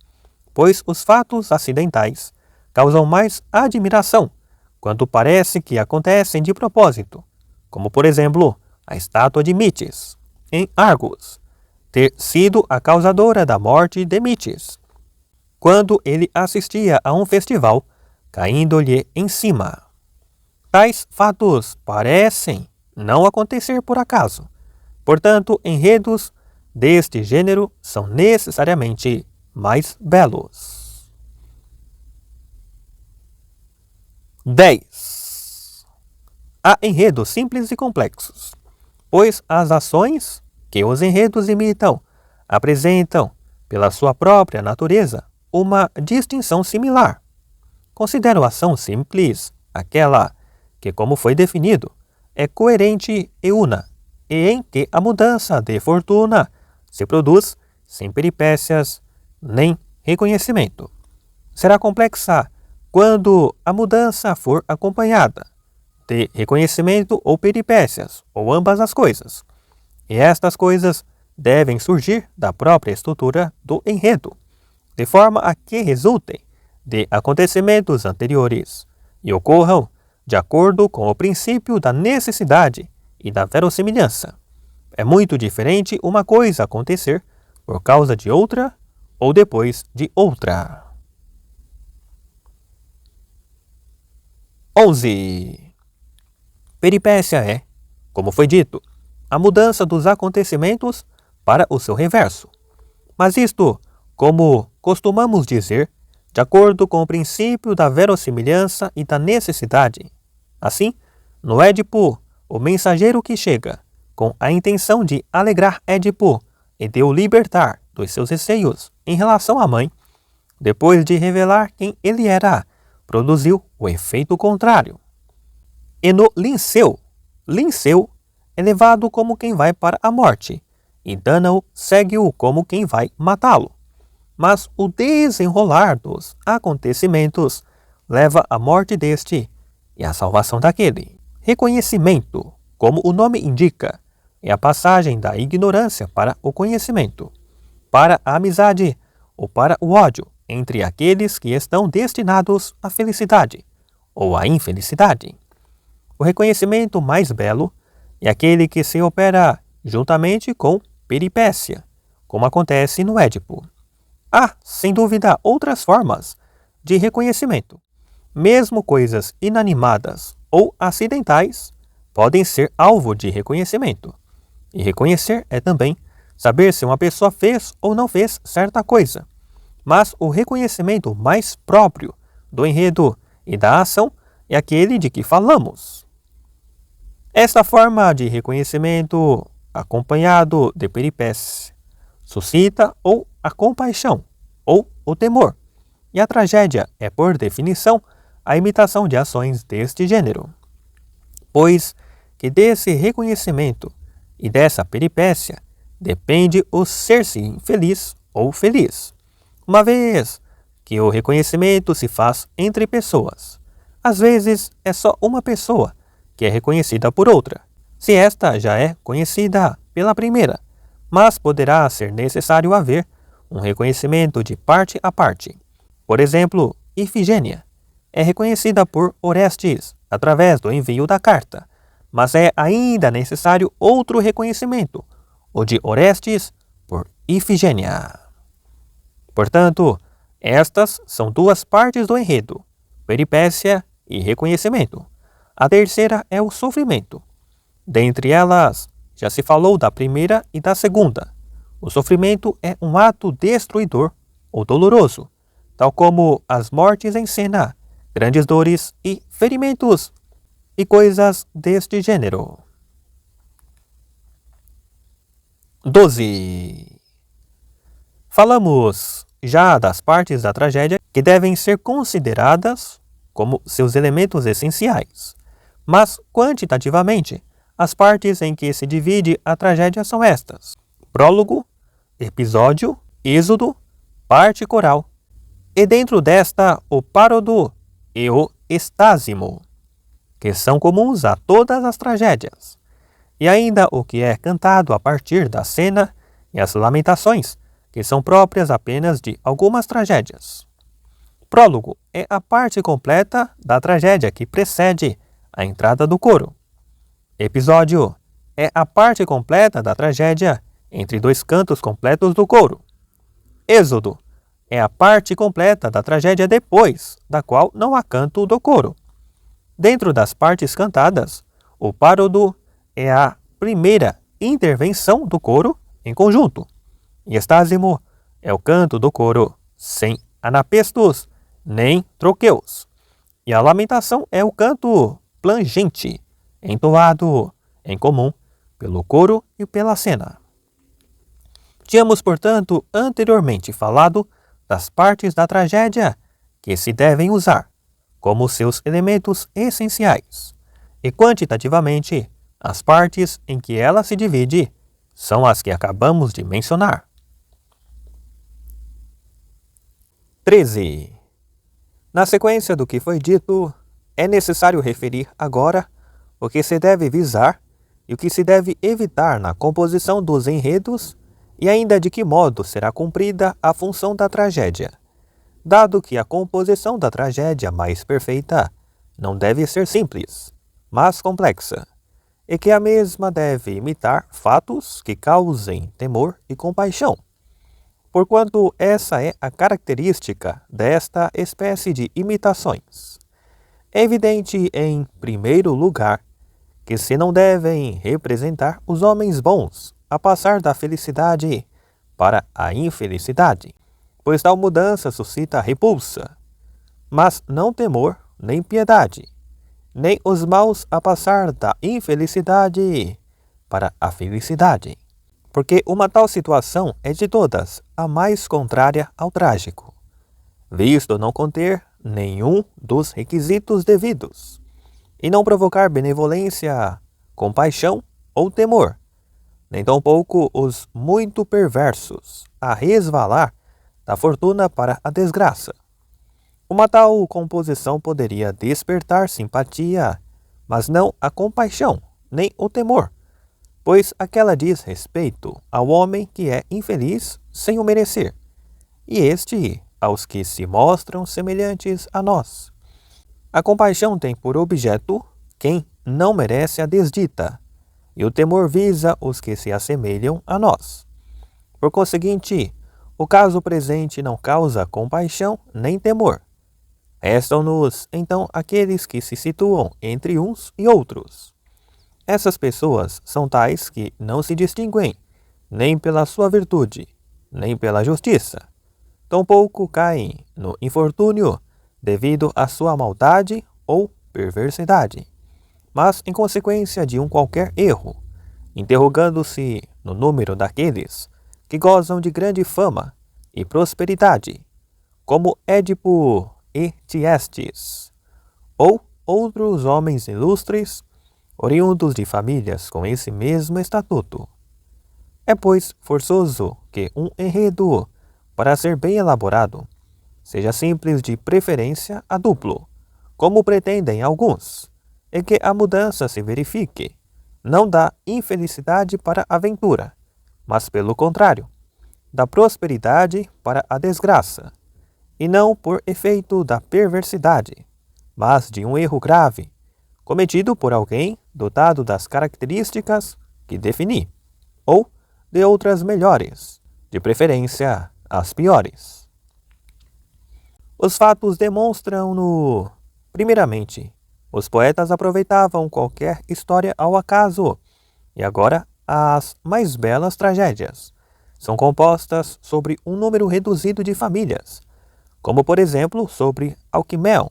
pois os fatos acidentais causam mais admiração quando parece que acontecem de propósito, como por exemplo a estátua de Mítis, em Argos, ter sido a causadora da morte de Mítis, quando ele assistia a um festival caindo-lhe em cima. Tais fatos parecem não acontecer por acaso. Portanto, enredos deste gênero são necessariamente mais belos. 10. Há enredos simples e complexos, pois as ações que os enredos imitam apresentam, pela sua própria natureza, uma distinção similar. Considero ação simples aquela que, como foi definido, é coerente e una, e em que a mudança de fortuna se produz sem peripécias nem reconhecimento. Será complexa quando a mudança for acompanhada de reconhecimento ou peripécias, ou ambas as coisas. E estas coisas devem surgir da própria estrutura do enredo, de forma a que resultem de acontecimentos anteriores e ocorram de acordo com o princípio da necessidade e da verossimilhança. É muito diferente uma coisa acontecer por causa de outra ou depois de outra. 11. Peripécia é, como foi dito, a mudança dos acontecimentos para o seu reverso. Mas isto, como costumamos dizer, de acordo com o princípio da verossimilhança e da necessidade. Assim, no Édipo, o mensageiro que chega com a intenção de alegrar Édipo e de o libertar dos seus receios em relação à mãe, depois de revelar quem ele era, produziu o efeito contrário. E no Linceu é levado como quem vai para a morte, e Dânao segue-o como quem vai matá-lo. Mas o desenrolar dos acontecimentos leva à morte deste e à salvação daquele. Reconhecimento, como o nome indica, é a passagem da ignorância para o conhecimento, para a amizade ou para o ódio entre aqueles que estão destinados à felicidade ou à infelicidade. O reconhecimento mais belo é aquele que se opera juntamente com peripécia, como acontece no Édipo. Há, sem dúvida, outras formas de reconhecimento. Mesmo coisas inanimadas ou acidentais podem ser alvo de reconhecimento. E reconhecer é também saber se uma pessoa fez ou não fez certa coisa. Mas o reconhecimento mais próprio do enredo e da ação é aquele de que falamos. Esta forma de reconhecimento, acompanhado de peripécia, suscita ou a compaixão ou o temor, e a tragédia é, por definição, a imitação de ações deste gênero. Pois que desse reconhecimento e dessa peripécia depende o ser-se infeliz ou feliz, uma vez que o reconhecimento se faz entre pessoas. Às vezes é só uma pessoa que é reconhecida por outra, se esta já é conhecida pela primeira, mas poderá ser necessário haver um reconhecimento de parte a parte. Por exemplo, Ifigênia é reconhecida por Orestes através do envio da carta, mas é ainda necessário outro reconhecimento, o de Orestes por Ifigênia. Portanto, estas são duas partes do enredo, peripécia e reconhecimento. A terceira é o sofrimento. Dentre elas, já se falou da primeira e da segunda. O sofrimento é um ato destruidor ou doloroso, tal como as mortes em cena, grandes dores e ferimentos e coisas deste gênero. 12. Falamos já das partes da tragédia que devem ser consideradas como seus elementos essenciais, mas quantitativamente, as partes em que se divide a tragédia são estas: prólogo, episódio, êxodo, parte coral e dentro desta o párodo e o estásimo, que são comuns a todas as tragédias, e ainda o que é cantado a partir da cena e as lamentações, que são próprias apenas de algumas tragédias. Prólogo é a parte completa da tragédia que precede a entrada do coro. Episódio é a parte completa da tragédia entre dois cantos completos do coro. Êxodo é a parte completa da tragédia depois da qual não há canto do coro. Dentro das partes cantadas, o párodo é a primeira intervenção do coro em conjunto. E estásimo é o canto do coro sem anapestos nem troqueus. E a lamentação é o canto plangente, entoado em comum pelo coro e pela cena. Tínhamos, portanto, anteriormente falado das partes da tragédia que se devem usar como seus elementos essenciais, e quantitativamente, as partes em que ela se divide são as que acabamos de mencionar. 13. Na sequência do que foi dito, é necessário referir agora o que se deve visar e o que se deve evitar na composição dos enredos e ainda de que modo será cumprida a função da tragédia, dado que a composição da tragédia mais perfeita não deve ser simples, mas complexa, e que a mesma deve imitar fatos que causem temor e compaixão, porquanto essa é a característica desta espécie de imitações. É evidente, em primeiro lugar, que se não devem representar os homens bons a passar da felicidade para a infelicidade, pois tal mudança suscita repulsa, mas não temor nem piedade, nem os maus a passar da infelicidade para a felicidade, porque uma tal situação é de todas a mais contrária ao trágico, visto não conter nenhum dos requisitos devidos, e não provocar benevolência, compaixão ou temor, nem tampouco os muito perversos a resvalar da fortuna para a desgraça. Uma tal composição poderia despertar simpatia, mas não a compaixão, nem o temor, pois aquela diz respeito ao homem que é infeliz sem o merecer, e este aos que se mostram semelhantes a nós. A compaixão tem por objeto quem não merece a desdita, e o temor visa os que se assemelham a nós. Por conseguinte, o caso presente não causa compaixão nem temor. Restam-nos, então, aqueles que se situam entre uns e outros. Essas pessoas são tais que não se distinguem nem pela sua virtude, nem pela justiça. Tampouco caem no infortúnio devido à sua maldade ou perversidade, mas em consequência de um qualquer erro, interrogando-se no número daqueles que gozam de grande fama e prosperidade, como Édipo e Tiestes, ou outros homens ilustres, oriundos de famílias com esse mesmo estatuto. É, pois, forçoso que um enredo, para ser bem elaborado, seja simples de preferência a duplo, como pretendem alguns, e que a mudança se verifique, não da infelicidade para a ventura, mas pelo contrário, da prosperidade para a desgraça, e não por efeito da perversidade, mas de um erro grave, cometido por alguém dotado das características que defini, ou de outras melhores, de preferência as piores. Os fatos demonstram-no. Primeiramente, os poetas aproveitavam qualquer história ao acaso, e agora as mais belas tragédias são compostas sobre um número reduzido de famílias, como por exemplo sobre Alquimel,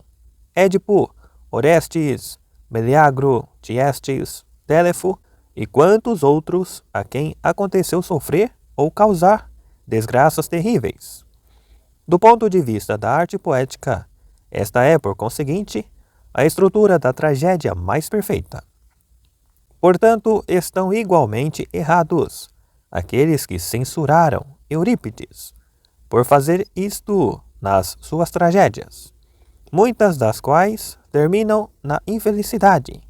Édipo, Orestes, Meleagro, Tiestes, Téléfo e quantos outros a quem aconteceu sofrer ou causar desgraças terríveis. Do ponto de vista da arte poética, esta é, por conseguinte, a estrutura da tragédia mais perfeita. Portanto, estão igualmente errados aqueles que censuraram Eurípides por fazer isto nas suas tragédias, muitas das quais terminam na infelicidade,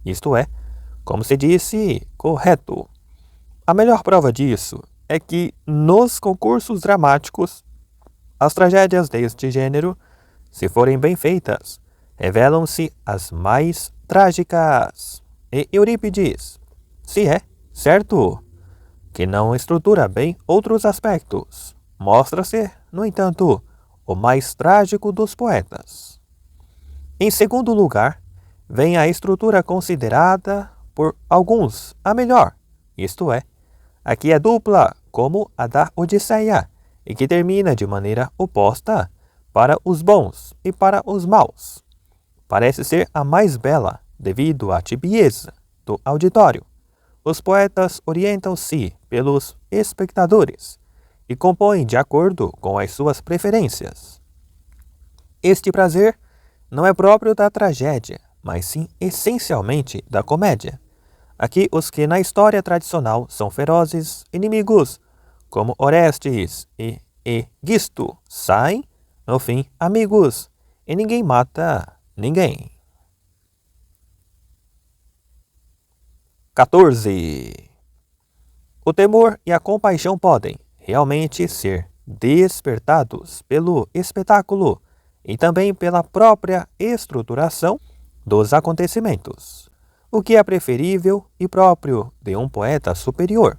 isto é, como se disse, correto. A melhor prova disso é que, nos concursos dramáticos, as tragédias deste gênero, se forem bem feitas, revelam-se as mais trágicas. E Eurípides, se é certo que não estrutura bem outros aspectos, mostra-se, no entanto, o mais trágico dos poetas. Em segundo lugar, vem a estrutura considerada por alguns a melhor, isto é, a que é dupla como a da Odisseia e que termina de maneira oposta para os bons e para os maus. Parece ser a mais bela devido à tibieza do auditório. Os poetas orientam-se pelos espectadores e compõem de acordo com as suas preferências. Este prazer não é próprio da tragédia, mas sim essencialmente da comédia. Aqui os que na história tradicional são ferozes inimigos, como Orestes e Egisto, saem, no fim, amigos, e ninguém mata ninguém. 14. O temor e a compaixão podem realmente ser despertados pelo espetáculo e também pela própria estruturação dos acontecimentos, o que é preferível e próprio de um poeta superior.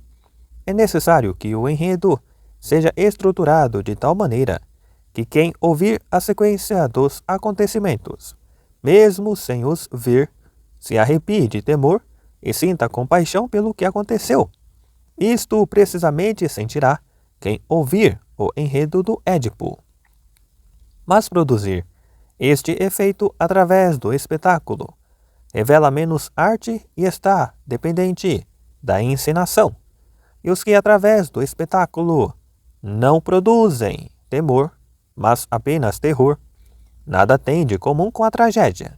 É necessário que o enredo seja estruturado de tal maneira que quem ouvir a sequência dos acontecimentos, mesmo sem os ver, se arrepie de temor e sinta compaixão pelo que aconteceu. Isto precisamente sentirá quem ouvir o enredo do Édipo. Mas produzir este efeito através do espetáculo revela menos arte e está dependente da encenação. E os que através do espetáculo não produzem temor, mas apenas terror, nada têm de comum com a tragédia.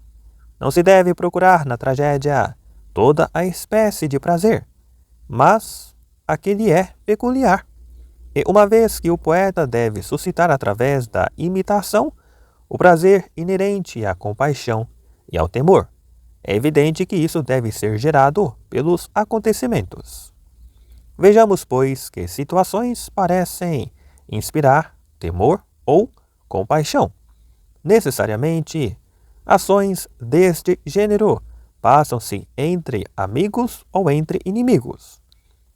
Não se deve procurar na tragédia toda a espécie de prazer, mas aquele é peculiar. E uma vez que o poeta deve suscitar através da imitação o prazer inerente à compaixão e ao temor, é evidente que isso deve ser gerado pelos acontecimentos. Vejamos, pois, que situações parecem inspirar temor ou compaixão. Necessariamente, ações deste gênero passam-se entre amigos ou entre inimigos,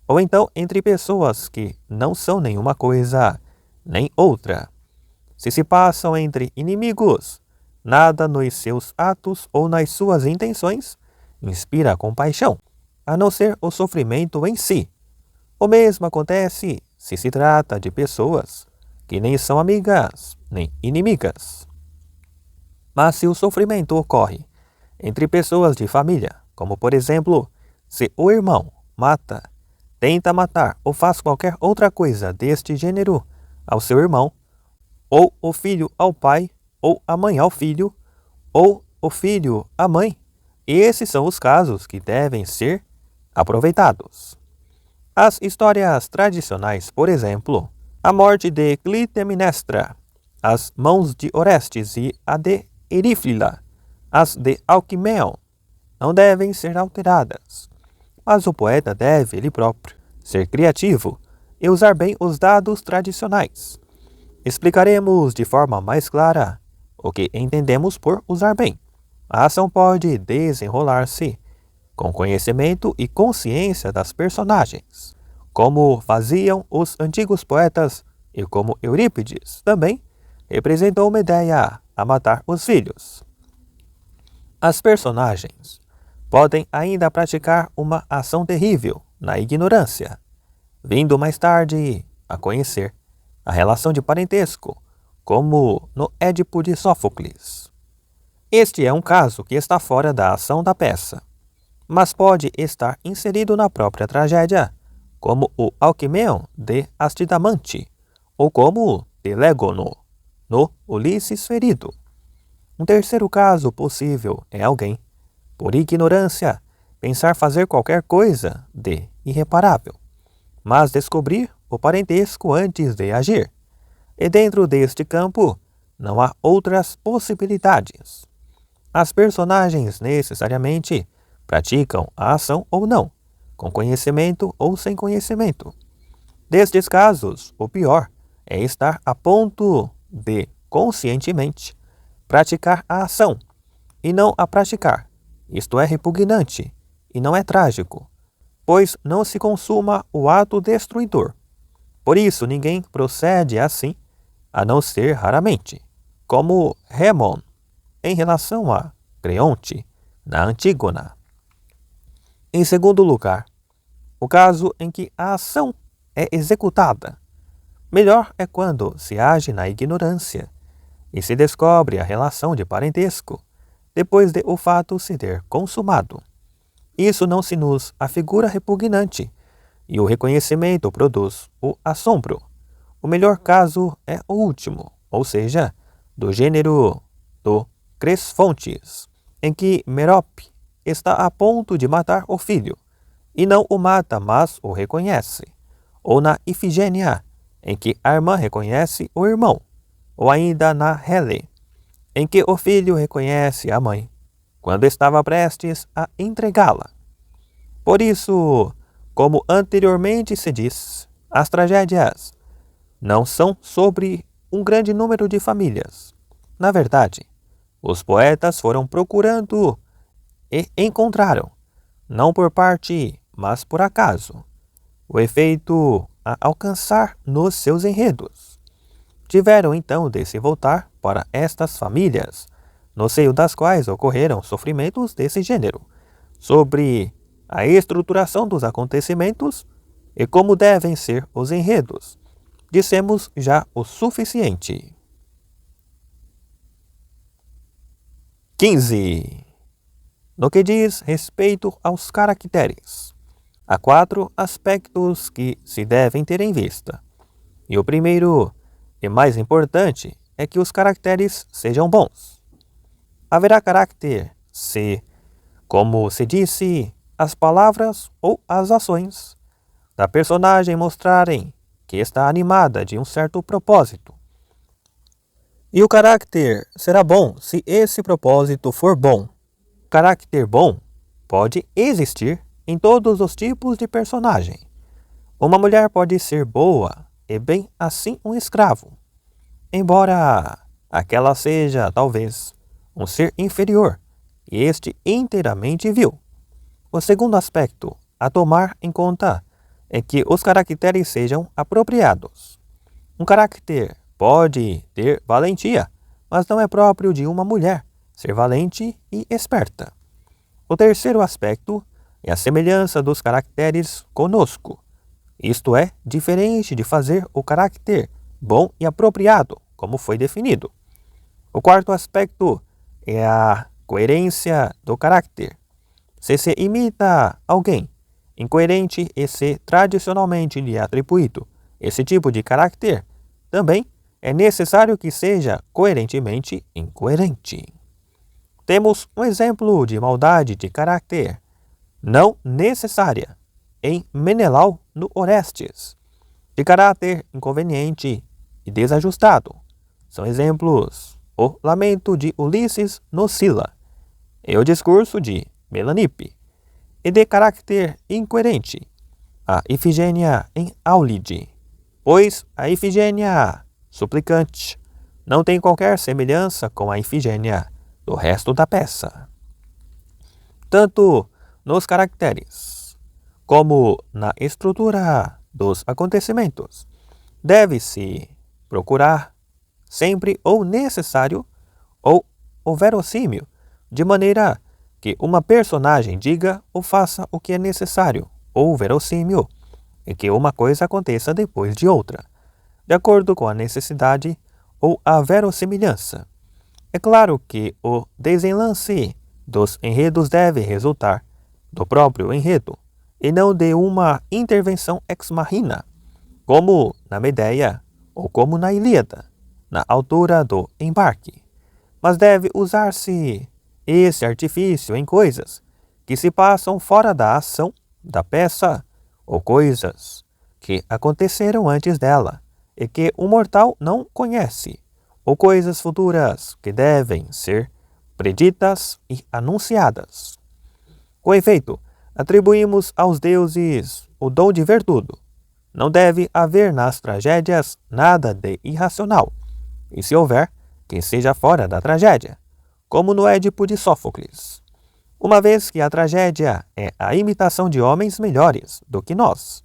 ou então entre pessoas que não são nenhuma coisa nem outra. Se passam entre inimigos, nada nos seus atos ou nas suas intenções inspira compaixão, a não ser o sofrimento em si. O mesmo acontece se trata de pessoas que nem são amigas nem inimigas. Mas se o sofrimento ocorre entre pessoas de família, como por exemplo, se o irmão mata, tenta matar ou faz qualquer outra coisa deste gênero ao seu irmão, ou o filho ao pai, ou a mãe ao filho, ou o filho à mãe, esses são os casos que devem ser aproveitados. As histórias tradicionais, por exemplo, a morte de Clitemnestra, as mãos de Orestes e a de Erífila, as de Alquimeu, não devem ser alteradas. Mas o poeta deve, ele próprio, ser criativo e usar bem os dados tradicionais. Explicaremos de forma mais clara o que entendemos por usar bem. A ação pode desenrolar-se com conhecimento e consciência das personagens, como faziam os antigos poetas e como Eurípides também representou uma ideia a matar os filhos. As personagens podem ainda praticar uma ação terrível na ignorância, vindo mais tarde a conhecer a relação de parentesco, como no Édipo de Sófocles. Este é um caso que está fora da ação da peça, mas pode estar inserido na própria tragédia, como o Alquimeu de Astidamante, ou como o Telégono, no Ulisses Ferido. Um terceiro caso possível é alguém, por ignorância, pensar fazer qualquer coisa de irreparável, mas descobrir o parentesco antes de agir. E dentro deste campo, não há outras possibilidades. As personagens necessariamente praticam a ação ou não, com conhecimento ou sem conhecimento. Destes casos, o pior é estar a ponto de, conscientemente, praticar a ação e não a praticar. Isto é repugnante e não é trágico, pois não se consuma o ato destruidor. Por isso, ninguém procede assim, a não ser raramente, como Rémon, em relação a Creonte, na Antígona. Em segundo lugar, o caso em que a ação é executada. Melhor é quando se age na ignorância e se descobre a relação de parentesco depois de o fato se ter consumado. Isso não se nos afigura repugnante e o reconhecimento produz o assombro. O melhor caso é o último, ou seja, do gênero do Cresfontes, em que Merope está a ponto de matar o filho, e não o mata, mas o reconhece. Ou na Ifigênia, em que a irmã reconhece o irmão. Ou ainda na Hele, em que o filho reconhece a mãe, quando estava prestes a entregá-la. Por isso, como anteriormente se diz, as tragédias não são sobre um grande número de famílias. Na verdade, os poetas foram procurando e encontraram, não por parte, mas por acaso, o efeito a alcançar nos seus enredos. Tiveram então de se voltar para estas famílias, no seio das quais ocorreram sofrimentos desse gênero, sobre a estruturação dos acontecimentos e como devem ser os enredos. Dissemos já o suficiente. 15. No que diz respeito aos caracteres, há 4 aspectos que se devem ter em vista. E o primeiro e mais importante é que os caracteres sejam bons. Haverá caráter se, como se disse, as palavras ou as ações da personagem mostrarem que está animada de um certo propósito. E o caráter será bom se esse propósito for bom. Caráter bom pode existir em todos os tipos de personagem. Uma mulher pode ser boa e bem assim um escravo, embora aquela seja, talvez, um ser inferior e este inteiramente vil. O segundo aspecto a tomar em conta é que os caracteres sejam apropriados. Um caráter pode ter valentia, mas não é próprio de uma mulher ser valente e esperta. O terceiro aspecto é a semelhança dos caracteres conosco. Isto é, diferente de fazer o caráter bom e apropriado, como foi definido. O quarto aspecto é a coerência do caráter. Se imita alguém incoerente e se tradicionalmente lhe atribuído esse tipo de caráter, também é necessário que seja coerentemente incoerente. Temos um exemplo de maldade de caráter não necessária em Menelau no Orestes, de caráter inconveniente e desajustado. São exemplos o lamento de Ulisses no Sila e o discurso de Melanippe, e de caráter incoerente a Ifigênia em Áulide, pois a Ifigênia suplicante não tem qualquer semelhança com a Ifigênia do resto da peça. Tanto nos caracteres como na estrutura dos acontecimentos, deve-se procurar sempre ou necessário ou o verossímil, de maneira que uma personagem diga ou faça o que é necessário ou verossímil, e que uma coisa aconteça depois de outra, de acordo com a necessidade ou a verossimilhança. É claro que o desenlace dos enredos deve resultar do próprio enredo, e não de uma intervenção ex machina, como na Medeia ou como na Ilíada, na altura do embarque. Mas deve usar-se esse artifício em coisas que se passam fora da ação da peça ou coisas que aconteceram antes dela e que o mortal não conhece, ou coisas futuras que devem ser preditas e anunciadas. Com efeito, atribuímos aos deuses o dom de ver tudo. Não deve haver nas tragédias nada de irracional, e se houver, que seja fora da tragédia, como no Édipo de Sófocles, uma vez que a tragédia é a imitação de homens melhores do que nós.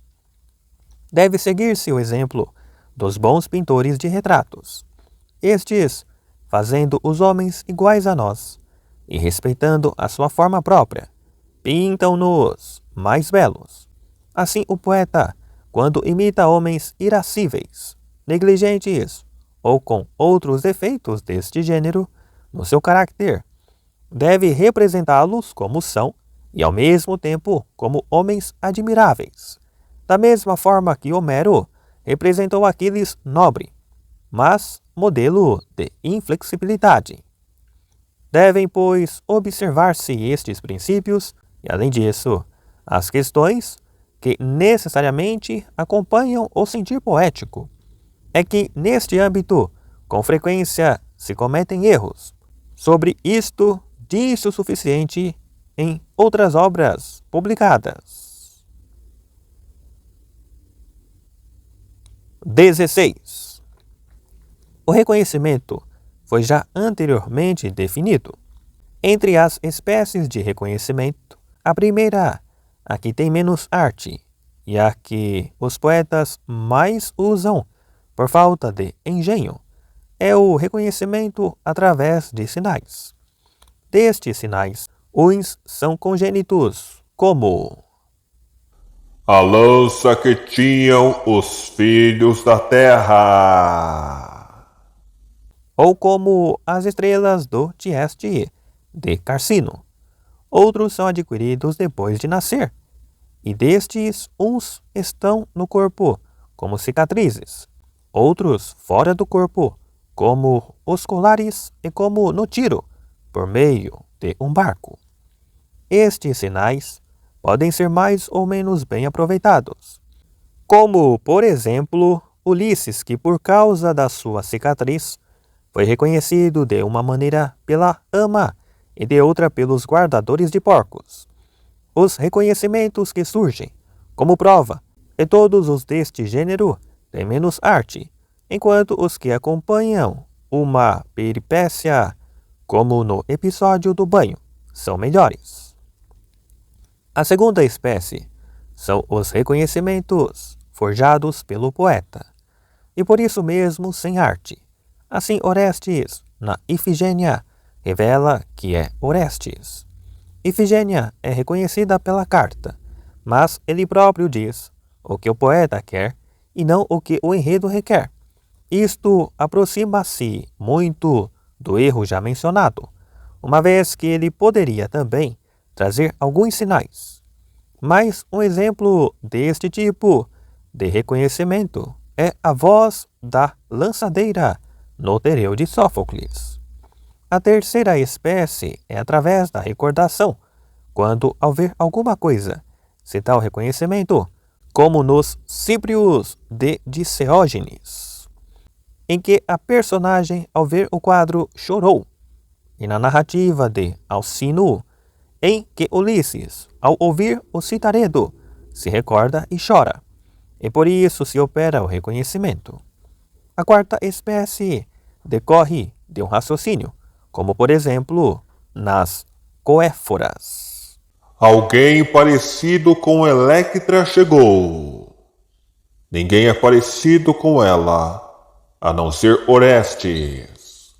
Deve seguir-se o exemplo dos bons pintores de retratos, estes fazendo os homens iguais a nós e respeitando a sua forma própria, pintam-nos mais belos. Assim o poeta, quando imita homens irascíveis, negligentes ou com outros defeitos deste gênero no seu caráter, deve representá-los como são e ao mesmo tempo como homens admiráveis, da mesma forma que Homero representou Aquiles nobre, mas modelo de inflexibilidade. Devem, pois, observar-se estes princípios e, além disso, as questões que necessariamente acompanham o sentir poético. É que, neste âmbito, com frequência se cometem erros. Sobre isto, disse o suficiente em outras obras publicadas. 16. O reconhecimento foi já anteriormente definido. Entre as espécies de reconhecimento, a primeira, a que tem menos arte, e a que os poetas mais usam por falta de engenho, é o reconhecimento através de sinais. Destes sinais, uns são congênitos, como
a lança que tinham os filhos da terra,
ou como as estrelas do Tieste de Carcino. Outros são adquiridos depois de nascer, e destes uns estão no corpo, como cicatrizes, outros fora do corpo, como os colares e como no tiro, por meio de um barco. Estes sinais podem ser mais ou menos bem aproveitados, como, por exemplo, Ulisses, que por causa da sua cicatriz foi reconhecido de uma maneira pela ama e de outra pelos guardadores de porcos. Os reconhecimentos que surgem como prova e todos os deste gênero têm menos arte, enquanto os que acompanham uma peripécia, como no episódio do banho, são melhores. A segunda espécie são os reconhecimentos forjados pelo poeta, e por isso mesmo sem arte. Assim, Orestes, na Ifigênia, revela que é Orestes. Ifigênia é reconhecida pela carta, mas ele próprio diz o que o poeta quer e não o que o enredo requer. Isto aproxima-se muito do erro já mencionado, uma vez que ele poderia também trazer alguns sinais. Mas um exemplo deste tipo de reconhecimento é a voz da lançadeira no Tereu de Sófocles. A terceira espécie é através da recordação, quando, ao ver alguma coisa, se tal reconhecimento, como nos Cíprios de Diceógenes, em que a personagem, ao ver o quadro, chorou, e na narrativa de Alcino, em que Ulisses, ao ouvir o citaredo, se recorda e chora, e por isso se opera o reconhecimento. A quarta espécie decorre de um raciocínio, como por exemplo, nas Coéforas.
Alguém parecido com Electra chegou. Ninguém é parecido com ela, a não ser Orestes.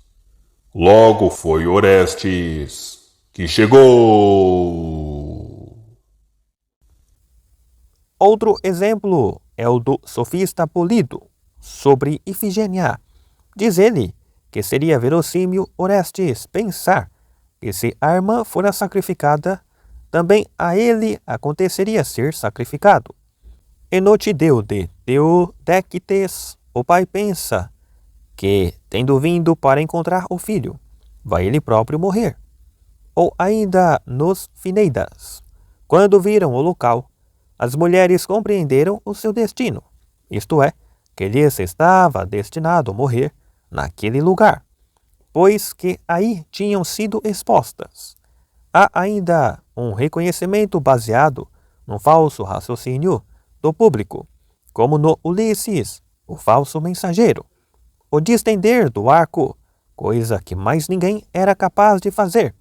Logo foi Orestes que chegou.
Outro exemplo é o do sofista Polido, sobre Ifigênia. Diz ele que seria verossímil Orestes pensar que se a irmã fora sacrificada, também a ele aconteceria ser sacrificado. E no Tideu de Teodectes, o pai pensa que, tendo vindo para encontrar o filho, vai ele próprio morrer. Ou ainda nos Fineidas, quando viram o local, as mulheres compreenderam o seu destino, isto é, que lhes estava destinado a morrer naquele lugar, pois que aí tinham sido expostas. Há ainda um reconhecimento baseado no falso raciocínio do público, como no Ulisses, o falso mensageiro. O distender do arco, coisa que mais ninguém era capaz de fazer,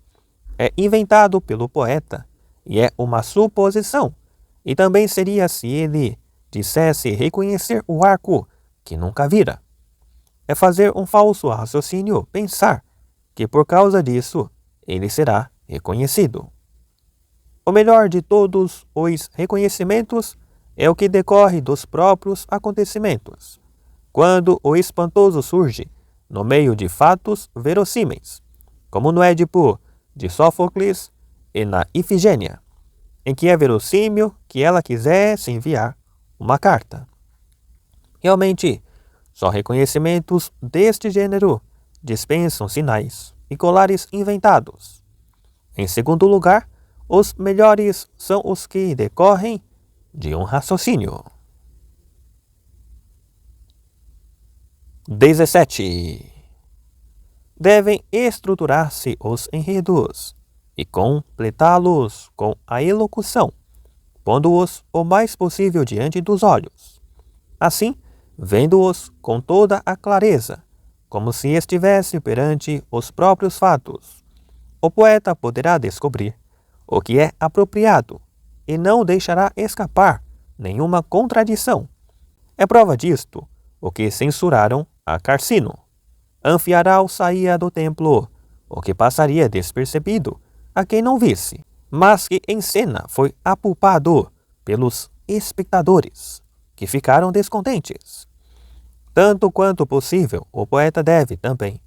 é inventado pelo poeta e é uma suposição, e também seria se ele dissesse reconhecer o arco que nunca vira. É fazer um falso raciocínio pensar que por causa disso ele será reconhecido. O melhor de todos os reconhecimentos é o que decorre dos próprios acontecimentos, quando o espantoso surge no meio de fatos verossímeis, como no Édipo de Sófocles e na Ifigênia, em que é verossímil que ela quisesse enviar uma carta. Realmente, só reconhecimentos deste gênero dispensam sinais e colares inventados. Em segundo lugar, os melhores são os que decorrem de um raciocínio. 17. Devem estruturar-se os enredos e completá-los com a elocução, pondo-os o mais possível diante dos olhos. Assim, vendo-os com toda a clareza, como se estivesse perante os próprios fatos, o poeta poderá descobrir o que é apropriado e não deixará escapar nenhuma contradição. É prova disto o que censuraram a Carcino. Anfiarau saía do templo, o que passaria despercebido a quem não visse, mas que em cena foi apulpado pelos espectadores, que ficaram descontentes. Tanto quanto possível, o poeta deve também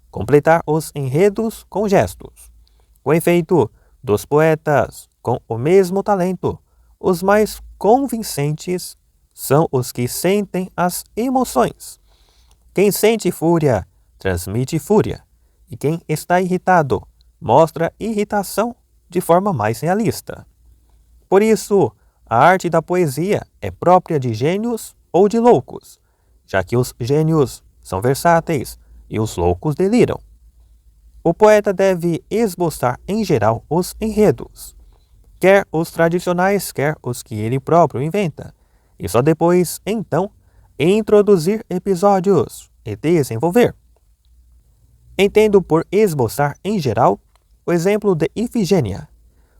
completar os enredos com gestos. Com efeito, dos poetas com o mesmo talento, os mais convincentes são os que sentem as emoções. Quem sente fúria, transmite fúria, e quem está irritado, mostra irritação de forma mais realista. Por isso, a arte da poesia é própria de gênios ou de loucos, já que os gênios são versáteis e os loucos deliram. O poeta deve esboçar em geral os enredos, quer os tradicionais, quer os que ele próprio inventa, e só depois, então, introduzir episódios e desenvolver. Entendo por esboçar em geral o exemplo de Ifigênia,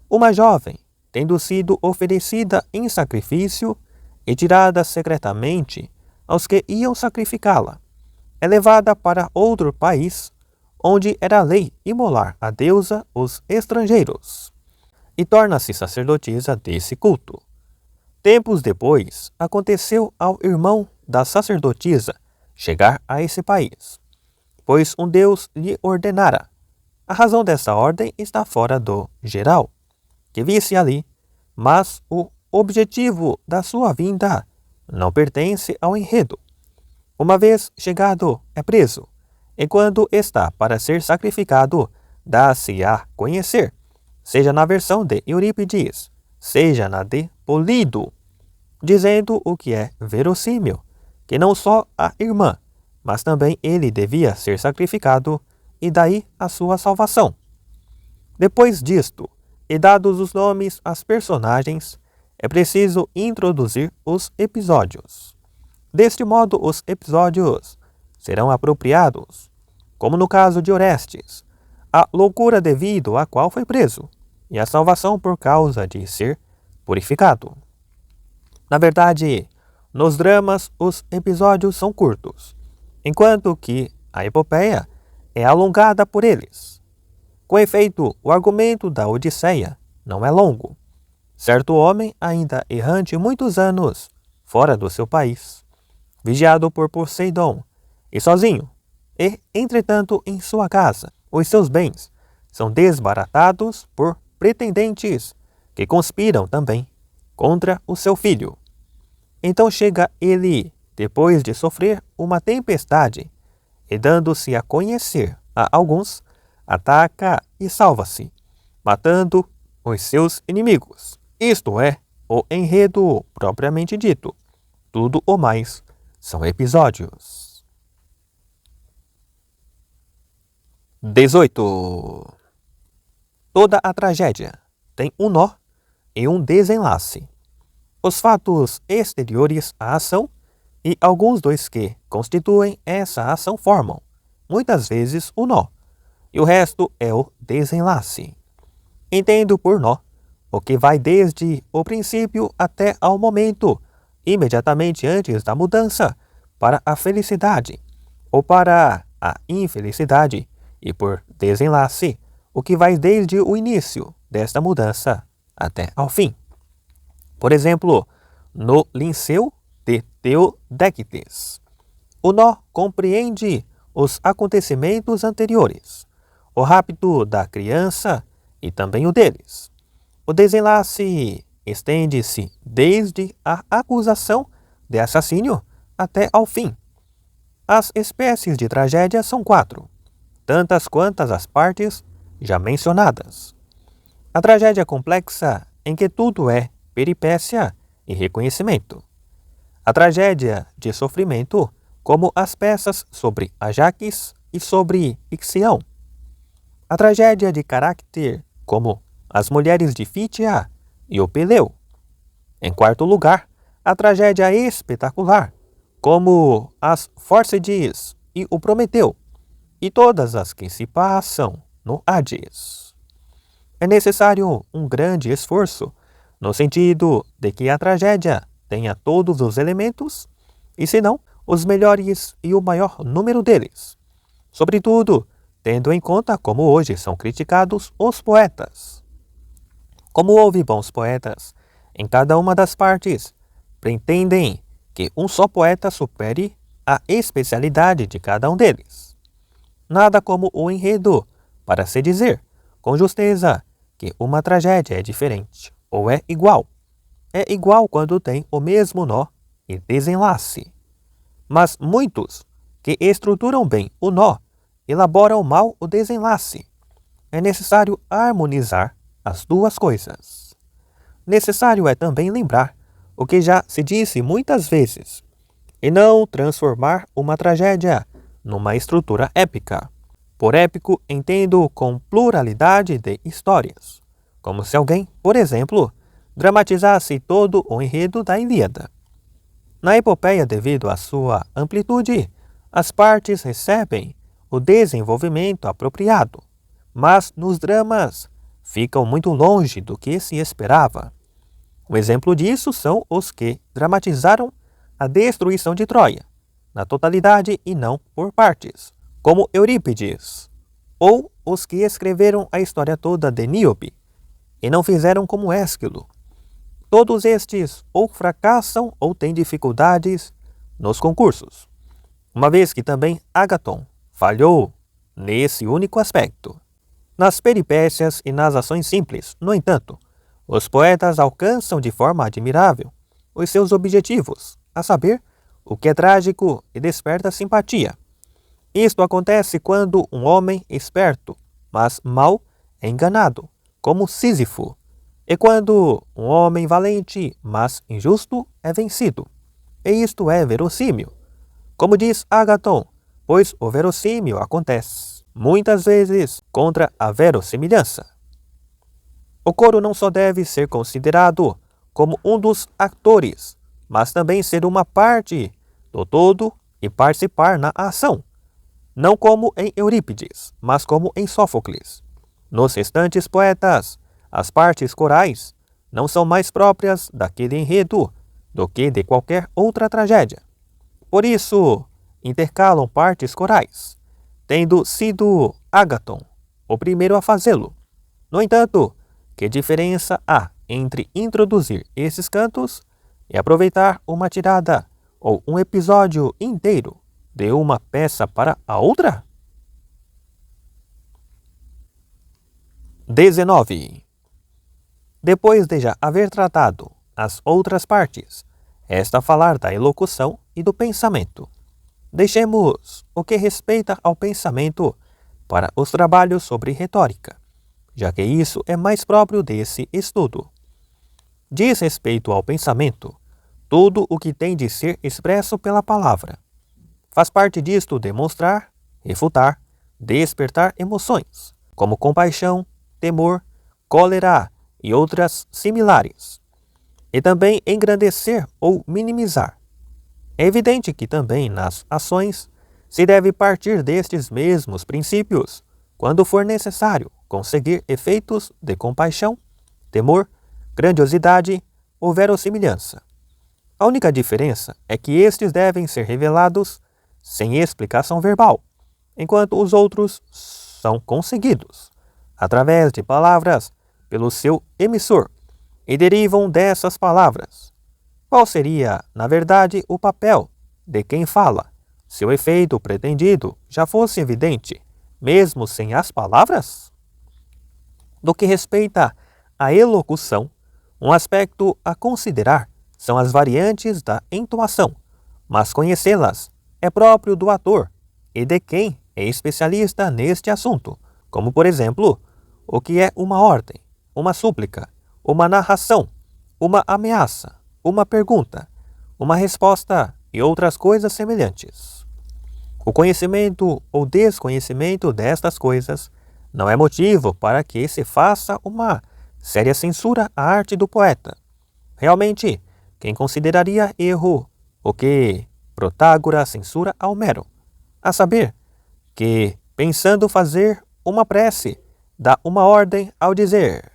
uma jovem, tendo sido oferecida em sacrifício e tirada secretamente aos que iam sacrificá-la, é levada para outro país, onde era lei imolar a deusa os estrangeiros, e torna-se sacerdotisa desse culto. Tempos depois, aconteceu ao irmão da sacerdotisa chegar a esse país, pois um deus lhe ordenara. A razão dessa ordem está fora do geral, que visse ali, mas o objetivo da sua vinda não pertence ao enredo. Uma vez chegado, é preso, e quando está para ser sacrificado, dá-se a conhecer, seja na versão de Eurípides, seja na de Polído, dizendo o que é verossímil, que não só a irmã, mas também ele devia ser sacrificado, e daí a sua salvação. Depois disto, e dados os nomes às personagens, é preciso introduzir os episódios. Deste modo, os episódios serão apropriados, como no caso de Orestes, a loucura devido à qual foi preso, e a salvação por causa de ser purificado. Na verdade, nos dramas os episódios são curtos, enquanto que a epopeia é alongada por eles. Com efeito, o argumento da Odisseia não é longo. Certo homem, ainda errante muitos anos fora do seu país, vigiado por Poseidon e sozinho, e, entretanto, em sua casa, os seus bens são desbaratados por pretendentes que conspiram também contra o seu filho. Então chega ele, depois de sofrer uma tempestade, e dando-se a conhecer a alguns, ataca e salva-se, matando os seus inimigos. Isto é, o enredo propriamente dito. Tudo o mais são episódios. 18. Toda a tragédia tem um nó e um desenlace. Os fatos exteriores à ação e alguns dos que constituem essa ação formam, muitas vezes, o nó, e o resto é o desenlace. Entendo por nó o que vai desde o princípio até ao momento, imediatamente antes da mudança, para a felicidade ou para a infelicidade, e por desenlace, o que vai desde o início desta mudança até ao fim. Por exemplo, no Linceu de Teodectes, o nó compreende os acontecimentos anteriores, o rapto da criança e também o deles. O desenlace estende-se desde a acusação de assassínio até ao fim. As espécies de tragédia são 4, tantas quantas as partes já mencionadas. A tragédia complexa em que tudo é peripécia e reconhecimento. A tragédia de sofrimento, como as peças sobre Ajax e sobre Ixião. A tragédia de caráter, como as mulheres de Fítia e o Peleu. Em quarto lugar, a tragédia espetacular, como as Fórcides e o Prometeu, e todas as que se passam no Hades. É necessário um grande esforço, no sentido de que a tragédia tenha todos os elementos, e se não, os melhores e o maior número deles. Sobretudo, tendo em conta como hoje são criticados os poetas. Como houve bons poetas em cada uma das partes, pretendem que um só poeta supere a especialidade de cada um deles. Nada como o enredo para se dizer, com justeza, que uma tragédia é diferente ou é igual. É igual quando tem o mesmo nó e desenlace. Mas muitos que estruturam bem o nó elaboram mal o desenlace. É necessário harmonizar as duas coisas. Necessário é também lembrar o que já se disse muitas vezes, e não transformar uma tragédia numa estrutura épica. Por épico, entendo com pluralidade de histórias, como se alguém, por exemplo, dramatizasse todo o enredo da Ilíada. Na epopeia, devido à sua amplitude, as partes recebem o desenvolvimento apropriado, mas nos dramas ficam muito longe do que se esperava. Um exemplo disso são os que dramatizaram a destruição de Troia, na totalidade e não por partes, como Eurípides, ou os que escreveram a história toda de Níobe, e não fizeram como Ésquilo. Todos estes ou fracassam ou têm dificuldades nos concursos, uma vez que também Ágaton falhou nesse único aspecto. Nas peripécias e nas ações simples, no entanto, os poetas alcançam de forma admirável os seus objetivos, a saber, o que é trágico e desperta simpatia. Isto acontece quando um homem esperto, mas mau, é enganado, como Sísifo, e quando um homem valente, mas injusto, é vencido. E isto é verossímil, como diz Ágaton, pois o verossímil acontece, muitas vezes, contra a verossimilhança. O coro não só deve ser considerado como um dos atores, mas também ser uma parte do todo e participar na ação, não como em Eurípides, mas como em Sófocles. Nos restantes poetas, as partes corais não são mais próprias daquele enredo do que de qualquer outra tragédia. Por isso, intercalam partes corais, tendo sido Ágaton o primeiro a fazê-lo. No entanto, que diferença há entre introduzir esses cantos e aproveitar uma tirada ou um episódio inteiro de uma peça para a outra? 19. Depois de já haver tratado as outras partes, resta falar da elocução e do pensamento. Deixemos o que respeita ao pensamento para os trabalhos sobre retórica, já que isso é mais próprio desse estudo. Diz respeito ao pensamento, tudo o que tem de ser expresso pela palavra. Faz parte disto demonstrar, refutar, despertar emoções, como compaixão, temor, cólera e outras similares, e também engrandecer ou minimizar. É evidente que também nas ações se deve partir destes mesmos princípios quando for necessário conseguir efeitos de compaixão, temor, grandiosidade ou verossimilhança. A única diferença é que estes devem ser revelados sem explicação verbal, enquanto os outros são conseguidos através de palavras pelo seu emissor e derivam dessas palavras. Qual seria, na verdade, o papel de quem fala, se o efeito pretendido já fosse evidente, mesmo sem as palavras? No que respeita à elocução, um aspecto a considerar são as variantes da entoação, mas conhecê-las é próprio do ator e de quem é especialista neste assunto, como, por exemplo, o que é uma ordem, uma súplica, uma narração, uma ameaça, uma pergunta, uma resposta e outras coisas semelhantes. O conhecimento ou desconhecimento destas coisas não é motivo para que se faça uma séria censura à arte do poeta. Realmente, quem consideraria erro o que Protágoras censura a Homero, a saber, que, pensando fazer uma prece, dá uma ordem ao dizer: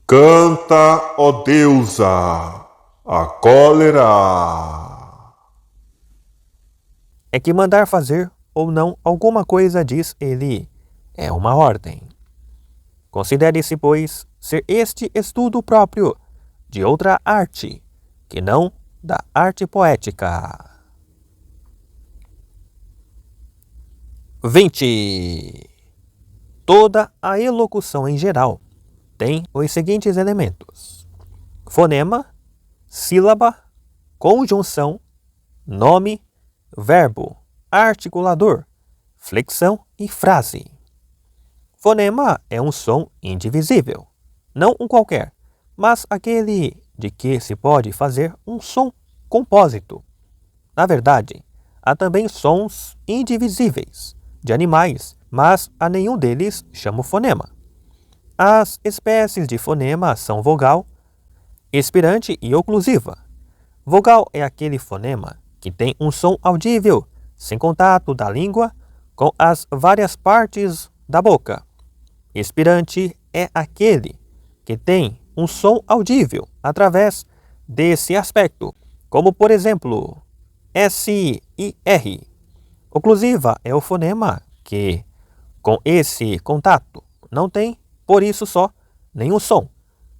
Canta, ó deusa, a cólera.
É que mandar fazer ou não alguma coisa, diz ele, é uma ordem. Considere-se, pois, ser este estudo próprio de outra arte, que não da arte poética. 20. Toda a elocução em geral tem os seguintes elementos: fonema, sílaba, conjunção, nome, verbo, articulador, flexão e frase. Fonema é um som indivisível, não um qualquer, mas aquele de que se pode fazer um som compósito. Na verdade, há também sons indivisíveis de animais, mas a nenhum deles chamo fonema. As espécies de fonema são vogal, expirante e oclusiva. Vogal é aquele fonema que tem um som audível, sem contato da língua com as várias partes da boca. Expirante é aquele que tem um som audível através desse aspecto, como por exemplo, S e R. Oclusiva é o fonema que, com esse contato, não tem, por isso só, nenhum som,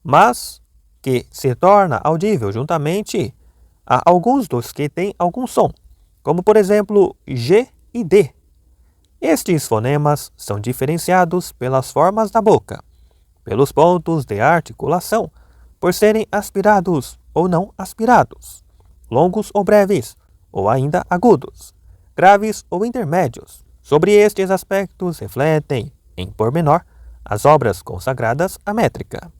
mas que se torna audível juntamente a alguns dos que têm algum som, como por exemplo G e D. Estes fonemas são diferenciados pelas formas da boca, pelos pontos de articulação, por serem aspirados ou não aspirados, longos ou breves, ou ainda agudos, graves ou intermédios. Sobre estes aspectos refletem, em pormenor, as obras consagradas à métrica.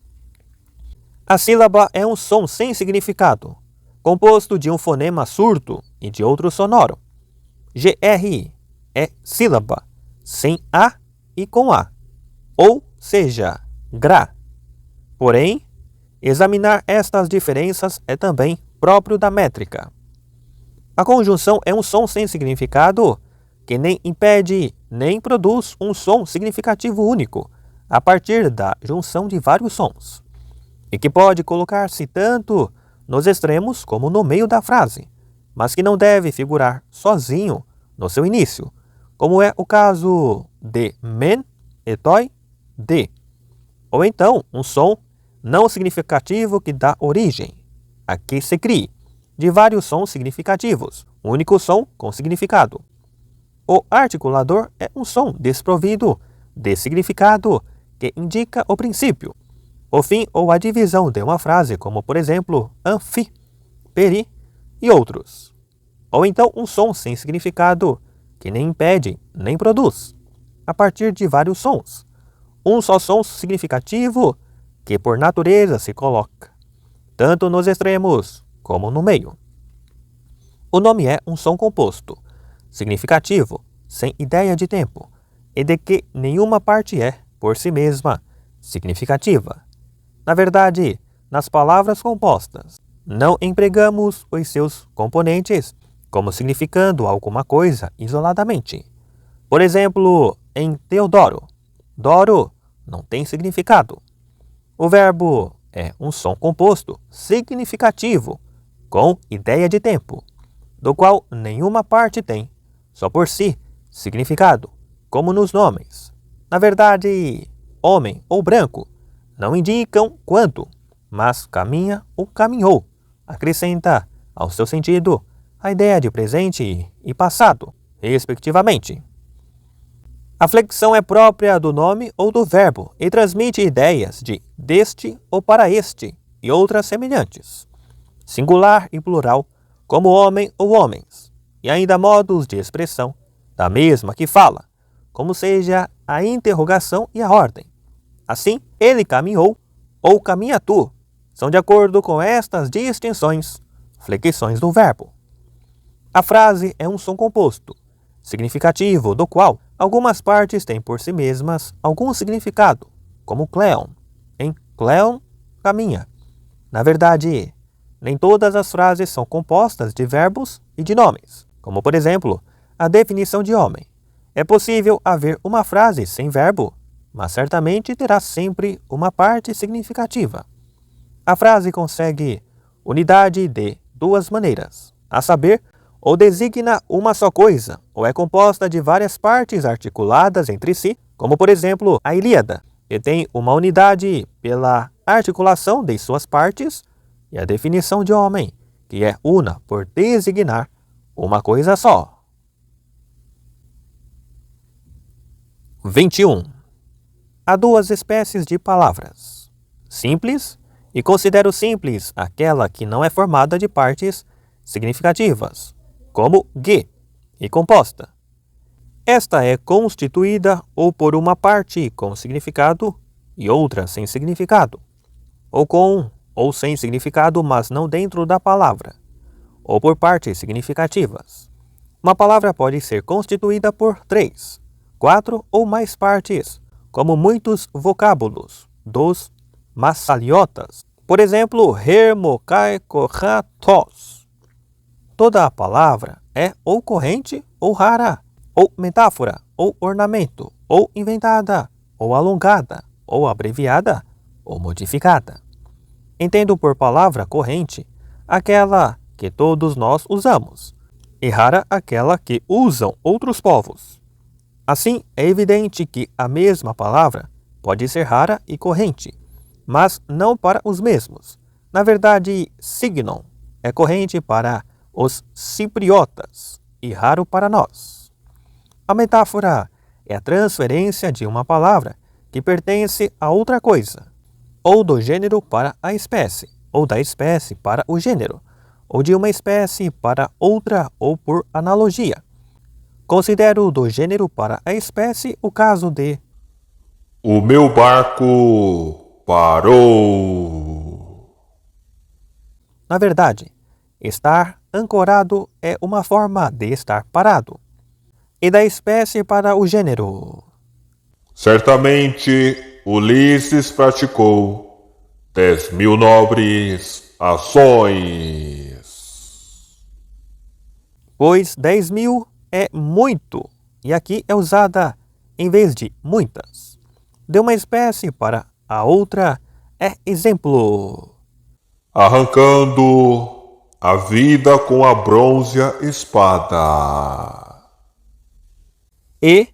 A sílaba é um som sem significado, composto de um fonema surdo e de outro sonoro. GR é sílaba, sem A e com A, ou seja, gra. Porém, examinar estas diferenças é também próprio da métrica. A conjunção é um som sem significado que nem impede nem produz um som significativo único a partir da junção de vários sons, e que pode colocar-se tanto nos extremos como no meio da frase, mas que não deve figurar sozinho no seu início, como é o caso de men, etoi, de. Ou então um som não significativo que dá origem a que se crie de vários sons significativos, um único som com significado. O articulador é um som desprovido de significado que indica o princípio, o fim ou a divisão de uma frase, como por exemplo, amphi, peri e outros. Ou então um som sem significado que nem impede nem produz, a partir de vários sons, um só som significativo que por natureza se coloca, tanto nos extremos como no meio. O nome é um som composto, significativo, sem ideia de tempo, e de que nenhuma parte é, por si mesma, significativa. Na verdade, nas palavras compostas, não empregamos os seus componentes como significando alguma coisa isoladamente. Por exemplo, em Teodoro, Doro não tem significado. O verbo é um som composto significativo, com ideia de tempo, do qual nenhuma parte tem, só por si, significado, como nos nomes. Na verdade, homem ou branco não indicam quando, mas caminha ou caminhou, acrescenta ao seu sentido a ideia de presente e passado, respectivamente. A flexão é própria do nome ou do verbo e transmite ideias de deste ou para este e outras semelhantes, singular e plural, como homem ou homens, e ainda modos de expressão, da mesma que fala, como seja a interrogação e a ordem. Assim, ele caminhou ou caminha tu, são de acordo com estas distinções, flexões do verbo. A frase é um som composto, significativo, do qual algumas partes têm por si mesmas algum significado, como Cleon, em Cleon caminha. Na verdade, nem todas as frases são compostas de verbos e de nomes, como por exemplo, a definição de homem. É possível haver uma frase sem verbo, mas certamente terá sempre uma parte significativa. A frase consegue unidade de duas maneiras, a saber, ou designa uma só coisa, ou é composta de várias partes articuladas entre si, como por exemplo a Ilíada, que tem uma unidade pela articulação de suas partes, e a definição de homem, que é una por designar uma coisa só. 21. Há duas espécies de palavras, simples, e considero simples aquela que não é formada de partes significativas, como ge, e composta. Esta é constituída ou por uma parte com significado e outra sem significado, ou com ou sem significado, mas não dentro da palavra, ou por partes significativas. Uma palavra pode ser constituída por 3, 4 ou mais partes, como muitos vocábulos dos massaliotas. Por exemplo, hermokaikohatos. Toda a palavra é ou corrente ou rara, ou metáfora, ou ornamento, ou inventada, ou alongada, ou abreviada, ou modificada. Entendo por palavra corrente aquela que todos nós usamos, e rara aquela que usam outros povos. Assim, é evidente que a mesma palavra pode ser rara e corrente, mas não para os mesmos. Na verdade, signon é corrente para os cipriotas e raro para nós. A metáfora é a transferência de uma palavra que pertence a outra coisa, ou do gênero para a espécie, ou da espécie para o gênero, ou de uma espécie para outra ou por analogia. Considero do gênero para a espécie o caso de
O meu barco parou.
Na verdade, estar ancorado é uma forma de estar parado. E da espécie para o gênero.
Certamente Ulisses praticou 10.000 nobres ações.
Pois 10.000 é muito, e aqui é usada em vez de muitas. De uma espécie para a outra é exemplo.
Arrancando a vida com a brônzea espada.
E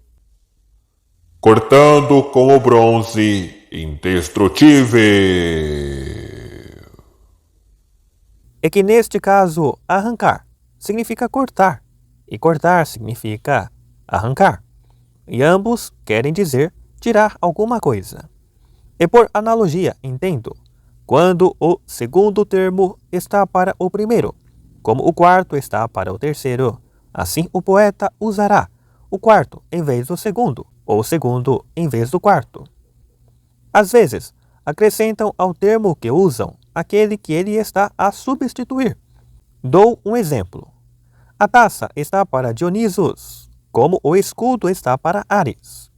Cortando com o bronze indestrutível.
é que neste caso, arrancar significa cortar, e cortar significa arrancar. E ambos querem dizer tirar alguma coisa. E por analogia, entendo, quando o segundo termo está para o primeiro, como o quarto está para o terceiro, assim o poeta usará o quarto em vez do segundo, ou o segundo em vez do quarto. Às vezes, acrescentam ao termo que usam aquele que ele está a substituir. Dou um exemplo. A taça está para Dionisos, como o escudo está para Ares.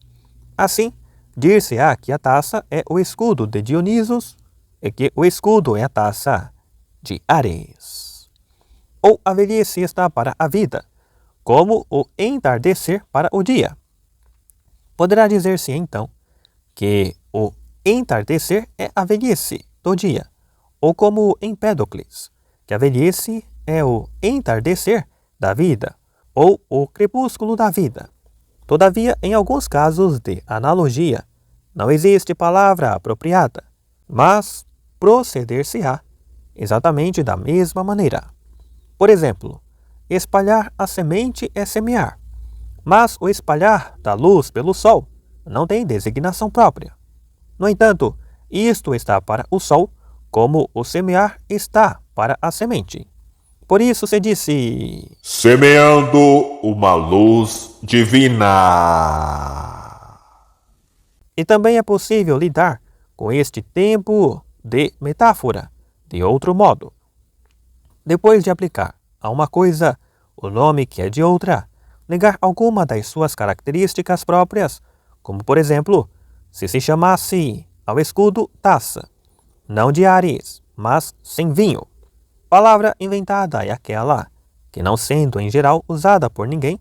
Assim, dir-se-á que a taça é o escudo de Dionisos e que o escudo é a taça de Ares. Ou a velhice está para a vida, como o entardecer para o dia. Poderá dizer-se então que o entardecer é a velhice do dia, ou como Empédocles, que a velhice é o entardecer da vida, ou o crepúsculo da vida. Todavia, em alguns casos de analogia, não existe palavra apropriada, mas proceder-se-á exatamente da mesma maneira. Por exemplo, espalhar a semente é semear, mas o espalhar da luz pelo sol não tem designação própria. No entanto, isto está para o sol, como o semear está para a semente. Por isso se disse:
semeando uma luz divina.
E também é possível lidar com este tempo de metáfora de outro modo. Depois de aplicar a uma coisa o nome que é de outra, negar alguma das suas características próprias, como por exemplo, se chamasse ao escudo taça, não de Ares, mas sem vinho. Palavra inventada é aquela que, não sendo em geral usada por ninguém,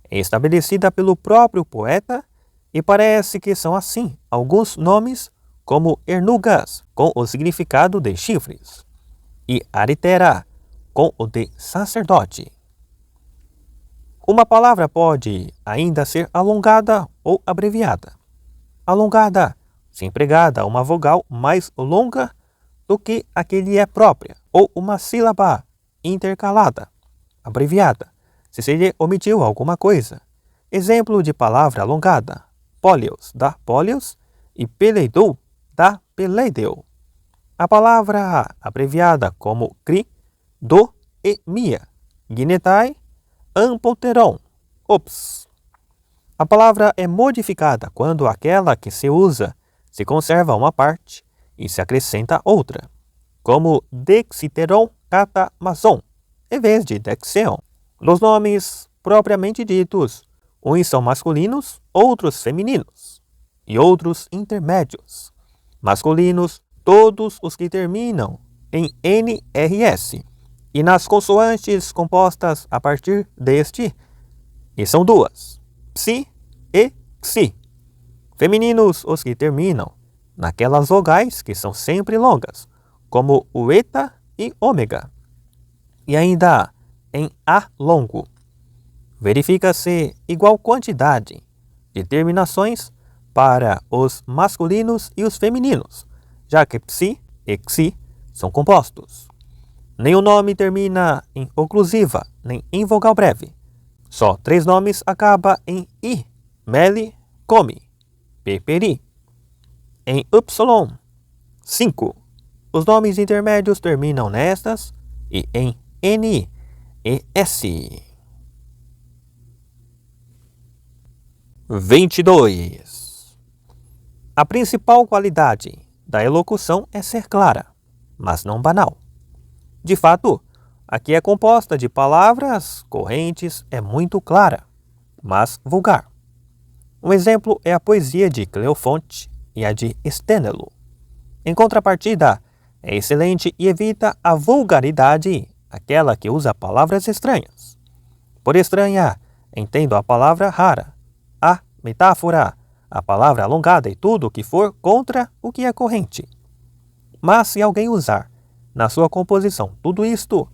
é estabelecida pelo próprio poeta, e parece que são assim alguns nomes, como ernugas, com o significado de chifres, e aritera, com o de sacerdote. Uma palavra pode ainda ser alongada ou abreviada. Alongada, se empregada uma vogal mais longa do que a que lhe é própria, ou uma sílaba intercalada, abreviada, se se lhe omitiu alguma coisa. Exemplo de palavra alongada: pólios, da pólios, e peleidou, da peleideu. A palavra abreviada como cri, do e mia, guinetai, ampoteron, ops. A palavra é modificada quando aquela que se usa se conserva uma parte e se acrescenta outra, como dexiteron kata mason, em vez de dexeon. Nos nomes propriamente ditos, uns são masculinos, outros femininos, e outros intermédios. Masculinos, todos os que terminam em NRS, e nas consoantes compostas a partir deste, e são duas, psi e xi. Femininos, os que terminam naquelas vogais que são sempre longas, como o eta e ômega, e ainda em A longo. Verifica-se igual quantidade de terminações para os masculinos e os femininos, já que psi e xi são compostos. Nenhum nome termina em oclusiva, nem em vogal breve. Só 3 nomes acabam em i: meli, come, peperi. Em y, 5. Os nomes intermédios terminam nestas, e em n e s. 22. A principal qualidade da elocução é ser clara, mas não banal. De fato, a que é composta de palavras correntes é muito clara, mas vulgar. Um exemplo é a poesia de Cleofonte e a de Stênelo. Em contrapartida, é excelente e evita a vulgaridade, aquela que usa palavras estranhas. Por estranha, entendo a palavra rara, a metáfora, a palavra alongada e tudo o que for contra o que é corrente. Mas se alguém usar na sua composição tudo isto,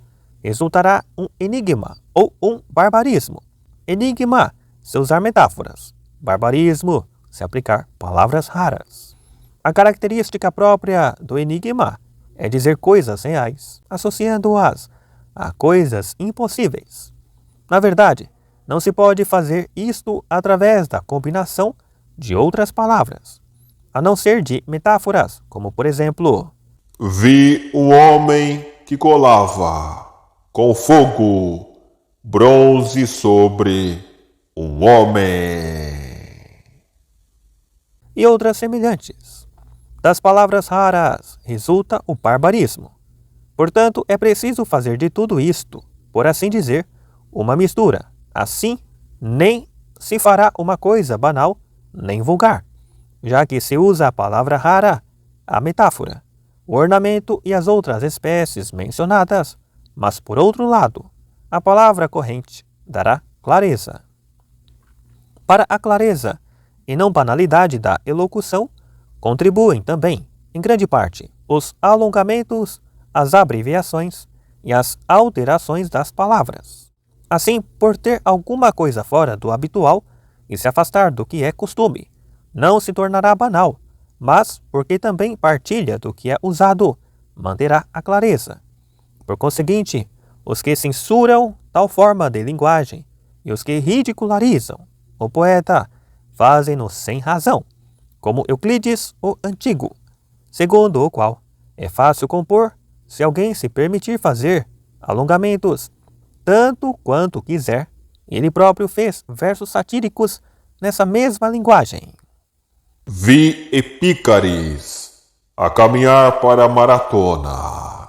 resultará um enigma ou um barbarismo. Enigma, se usar metáforas. Barbarismo, se aplicar palavras raras. A característica própria do enigma é dizer coisas reais, associando-as a coisas impossíveis. Na verdade, não se pode fazer isto através da combinação de outras palavras, a não ser de metáforas, como por exemplo:
vi um homem que colava com fogo bronze sobre um homem.
E outras semelhantes. Das palavras raras resulta o barbarismo. Portanto, é preciso fazer de tudo isto, por assim dizer, uma mistura. Assim, nem se fará uma coisa banal nem vulgar, já que se usa a palavra rara, a metáfora, o ornamento e as outras espécies mencionadas, mas por outro lado, a palavra corrente dará clareza. Para a clareza e não banalidade da elocução, contribuem também, em grande parte, os alongamentos, as abreviações e as alterações das palavras. Assim, por ter alguma coisa fora do habitual e se afastar do que é costume, não se tornará banal, mas porque também partilha do que é usado, manterá a clareza. Por conseguinte, os que censuram tal forma de linguagem e os que ridicularizam o poeta fazem-no sem razão, como Euclides o Antigo, segundo o qual é fácil compor se alguém se permitir fazer alongamentos tanto quanto quiser. Ele próprio fez versos satíricos nessa mesma linguagem.
Vi Epícaris a caminhar para a maratona,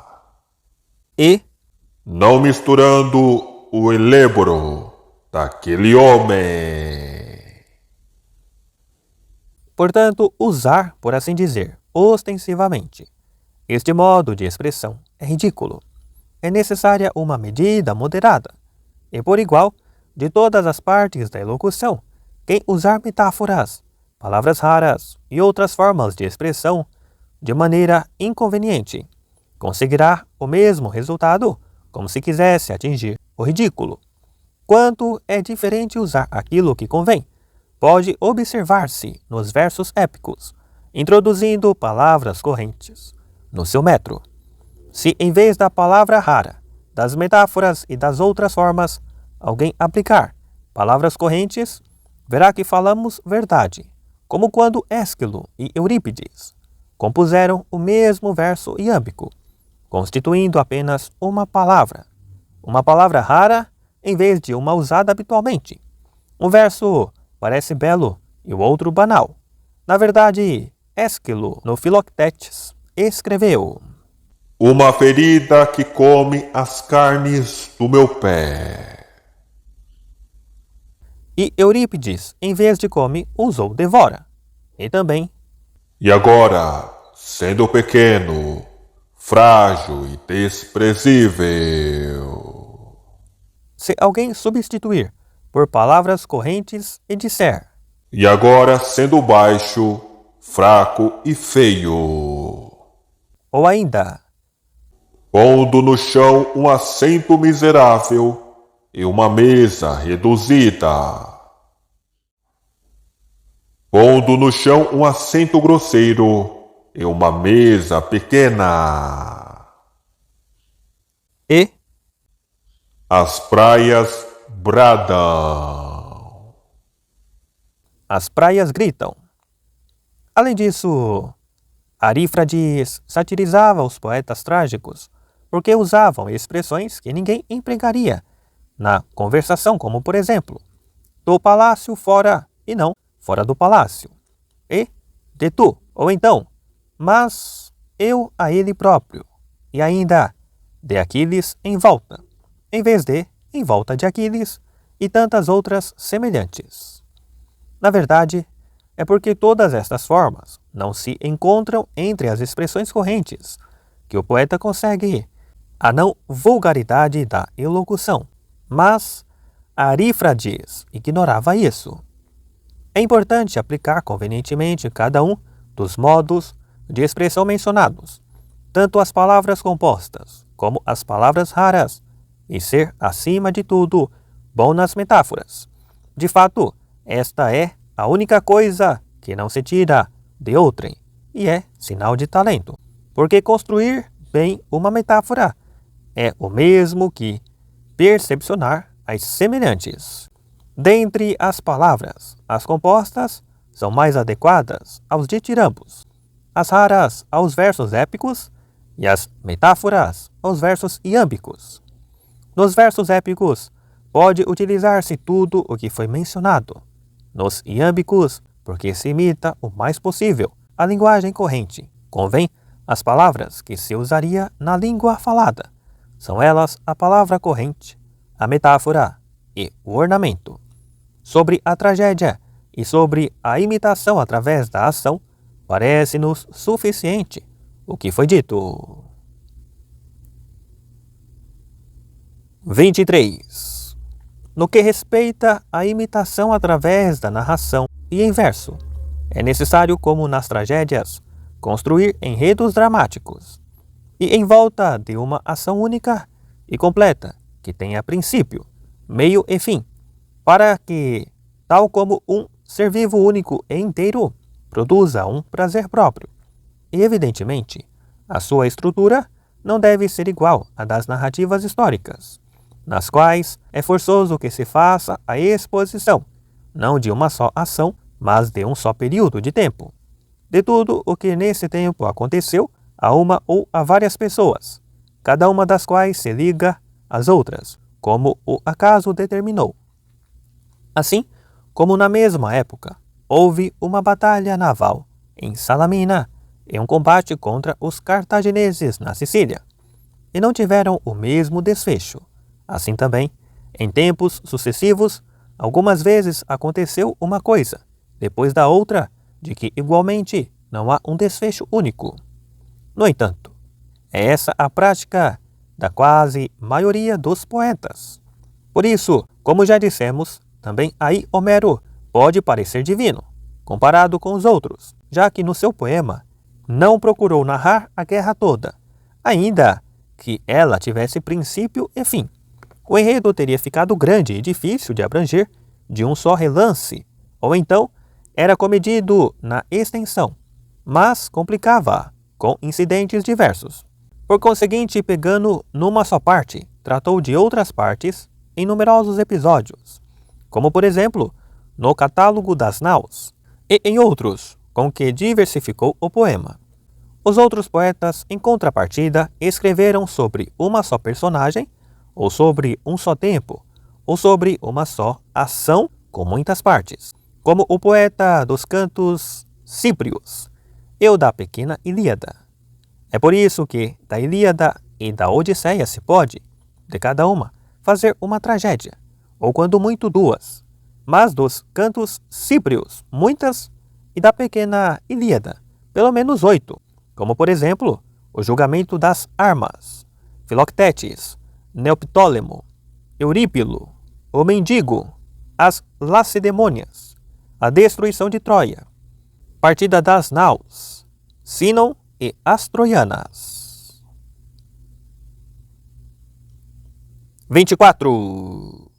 E,
não misturando o eléboro daquele homem.
portanto, usar, por assim dizer, ostensivamente este modo de expressão é ridículo. É necessária uma medida moderada, e por igual, de todas as partes da elocução, quem usar metáforas, palavras raras e outras formas de expressão de maneira inconveniente, conseguirá o mesmo resultado como se quisesse atingir o ridículo. Quanto é diferente usar aquilo que convém, pode observar-se nos versos épicos, introduzindo palavras correntes no seu metro. Se em vez da palavra rara, das metáforas e das outras formas, alguém aplicar palavras correntes, verá que falamos verdade, como quando Ésquilo e Eurípides compuseram o mesmo verso iâmbico, constituindo apenas uma palavra rara em vez de uma usada habitualmente. Um verso parece belo e o outro banal. Na verdade, Ésquilo, no Filoctetes, escreveu:
Uma ferida que come as carnes do meu pé.
E Eurípides, em vez de come, usou devora. E também:
E agora, sendo pequeno, frágil e desprezível.
se alguém substituir por palavras correntes e disser:
E agora, sendo baixo, fraco e feio.
ou ainda:
Pondo no chão um assento miserável e uma mesa reduzida. Pondo no chão um assento grosseiro e uma mesa pequena.
e,
As praias bradam.
as praias gritam. Além disso, Arífrades satirizava os poetas trágicos, porque usavam expressões que ninguém empregaria na conversação, como por exemplo, do palácio fora e não fora do palácio, e de tu, ou então, mas eu a ele próprio, e ainda de Aquiles em volta, em vez de em volta de Aquiles, e tantas outras semelhantes. Na verdade, é porque todas estas formas não se encontram entre as expressões correntes que o poeta consegue a não vulgaridade da elocução, mas Arífrades ignorava isso. É importante aplicar convenientemente cada um dos modos de expressão mencionados, tanto as palavras compostas como as palavras raras, e ser, acima de tudo, bom nas metáforas. De fato, esta é a única coisa que não se tira de outrem, e é sinal de talento, porque construir bem uma metáfora é o mesmo que percepcionar as semelhantes. Dentre as palavras, as compostas são mais adequadas aos ditirambos, as raras aos versos épicos e as metáforas aos versos iâmbicos. Nos versos épicos, pode utilizar-se tudo o que foi mencionado. Nos iâmbicos, porque se imita o mais possível a linguagem corrente, convém as palavras que se usaria na língua falada. São elas a palavra corrente, a metáfora e o ornamento, sobre a tragédia e sobre a imitação através da ação, parece-nos suficiente o que foi dito. 23. No que respeita à imitação através da narração e em verso, é necessário, como nas tragédias, construir enredos dramáticos, e em volta de uma ação única e completa, que tenha princípio, meio e fim, para que, tal como um ser vivo único e inteiro, produza um prazer próprio. E, evidentemente, a sua estrutura não deve ser igual à das narrativas históricas, nas quais é forçoso que se faça a exposição, não de uma só ação, mas de um só período de tempo, de tudo o que nesse tempo aconteceu a uma ou a várias pessoas, cada uma das quais se liga às outras, como o acaso determinou. Assim, como na mesma época, houve uma batalha naval em Salamina e um combate contra os cartagineses na Sicília, e não tiveram o mesmo desfecho. Assim também, em tempos sucessivos, algumas vezes aconteceu uma coisa, depois da outra, de que igualmente não há um desfecho único. No entanto, é essa a prática da quase maioria dos poetas. Por isso, como já dissemos, também aí Homero pode parecer divino, comparado com os outros, já que no seu poema não procurou narrar a guerra toda, ainda que ela tivesse princípio e fim. O enredo teria ficado grande e difícil de abranger de um só relance, ou então era comedido na extensão, mas complicava com incidentes diversos. Por conseguinte, pegando numa só parte, tratou de outras partes em numerosos episódios, como por exemplo, no Catálogo das Naus, e em outros, com que diversificou o poema. Os outros poetas, em contrapartida, escreveram sobre uma só personagem, ou sobre um só tempo, ou sobre uma só ação com muitas partes, como o poeta dos cantos Cíprios e o da pequena Ilíada. É por isso que da Ilíada e da Odisseia se pode, de cada uma, fazer uma tragédia, ou quando muito duas, mas dos cantos Cíprios muitas e da pequena Ilíada pelo menos 8, como por exemplo o julgamento das armas, Filoctetes, Neoptólemo, Eurípilo, o mendigo, as Lacedemônias, a destruição de Troia, partida das naus, Sinon e as troianas. 24.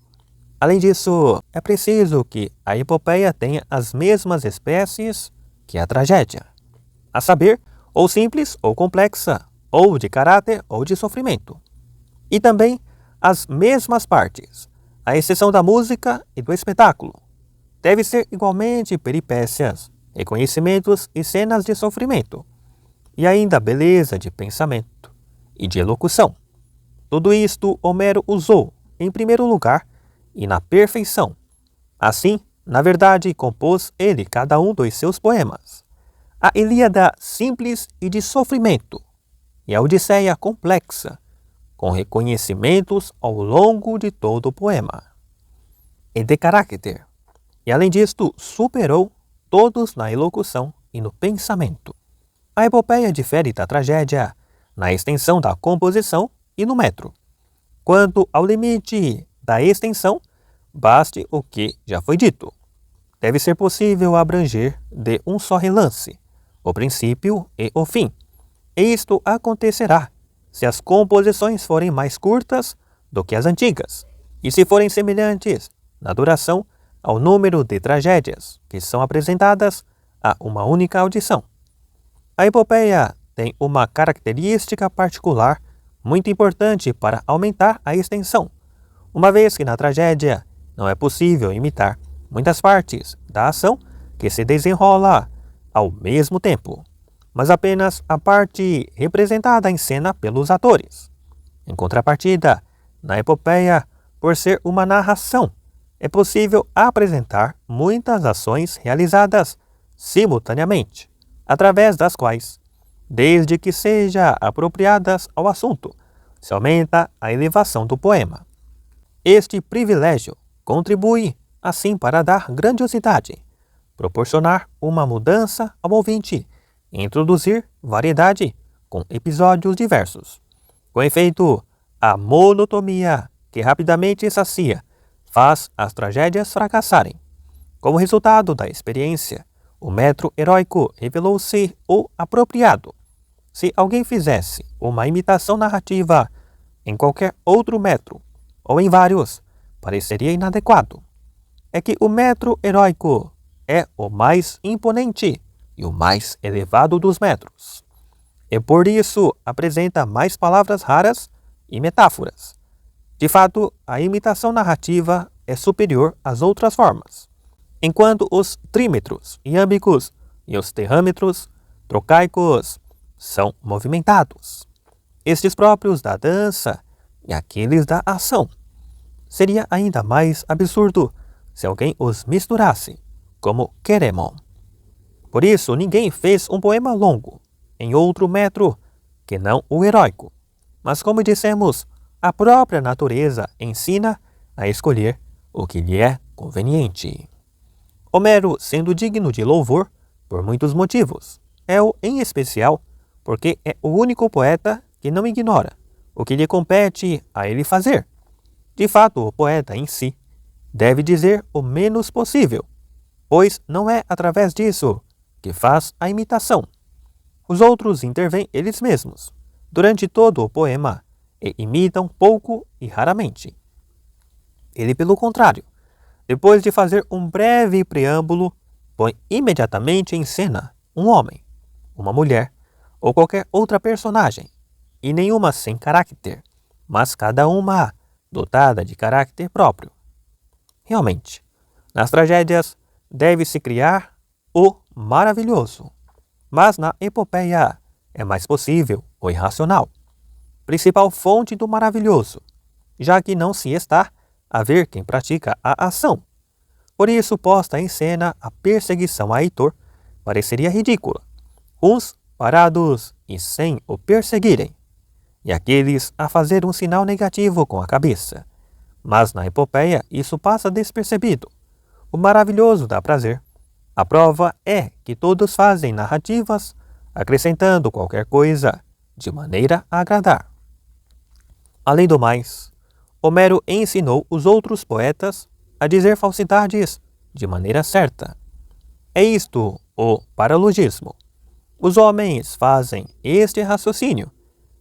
Além disso, é preciso que a epopeia tenha as mesmas espécies que a tragédia, a saber, ou simples ou complexa, ou de caráter ou de sofrimento. E também as mesmas partes, à exceção da música e do espetáculo. Deve ser igualmente peripécias, reconhecimentos e cenas de sofrimento, e ainda beleza de pensamento e de elocução. Tudo isto Homero usou, em primeiro lugar, e na perfeição. Assim, na verdade, compôs ele cada um dos seus poemas. A Ilíada simples e de sofrimento, e a Odisseia complexa, com reconhecimentos ao longo de todo o poema, e de caráter, e além disto superou todos na elocução e no pensamento. A epopeia difere da tragédia na extensão da composição e no metro. Quanto ao limite da extensão, baste o que já foi dito. Deve ser possível abranger de um só relance o princípio e o fim, e isto acontecerá se as composições forem mais curtas do que as antigas, e se forem semelhantes na duração ao número de tragédias que são apresentadas a uma única audição. A epopeia tem uma característica particular muito importante para aumentar a extensão, uma vez que na tragédia não é possível imitar muitas partes da ação que se desenrola ao mesmo tempo, mas apenas a parte representada em cena pelos atores. Em contrapartida, na epopeia, por ser uma narração, é possível apresentar muitas ações realizadas simultaneamente, através das quais, desde que sejam apropriadas ao assunto, se aumenta a elevação do poema. Este privilégio contribui, assim, para dar grandiosidade, proporcionar uma mudança ao ouvinte e introduzir variedade com episódios diversos. Com efeito, a monotonia que rapidamente sacia faz as tragédias fracassarem. Como resultado da experiência, o metro heróico revelou-se o apropriado. Se alguém fizesse uma imitação narrativa em qualquer outro metro, ou em vários, pareceria inadequado. É que o metro heróico é o mais imponente e o mais elevado dos metros. E por isso apresenta mais palavras raras e metáforas. De fato, a imitação narrativa é superior às outras formas, enquanto os trímetros iâmbicos e os terrâmetros trocaicos são movimentados, estes próprios da dança e aqueles da ação. Seria ainda mais absurdo se alguém os misturasse, como Queremon. Por isso, ninguém fez um poema longo em outro metro que não o heróico. Mas, como dissemos, a própria natureza ensina a escolher o que lhe é conveniente. Homero, sendo digno de louvor por muitos motivos, é-o em especial porque é o único poeta que não ignora o que lhe compete a ele fazer. De fato, o poeta em si deve dizer o menos possível, pois não é através disso que faz a imitação. Os outros intervêm eles mesmos, durante todo o poema, e imitam pouco e raramente. Ele, pelo contrário, depois de fazer um breve preâmbulo, põe imediatamente em cena um homem, uma mulher ou qualquer outra personagem, e nenhuma sem caráter, mas cada uma dotada de caráter próprio. Realmente, nas tragédias deve-se criar o maravilhoso, mas na epopeia é mais possível o irracional, principal fonte do maravilhoso, já que não se está a ver quem pratica a ação. Por isso, posta em cena a perseguição a Heitor pareceria ridícula, uns parados e sem o perseguirem, e aqueles a fazer um sinal negativo com a cabeça. Mas na epopeia isso passa despercebido. O maravilhoso dá prazer. A prova é que todos fazem narrativas, acrescentando qualquer coisa, de maneira a agradar. Além do mais, Homero ensinou os outros poetas a dizer falsidades de maneira certa. É isto o paralogismo. Os homens fazem este raciocínio.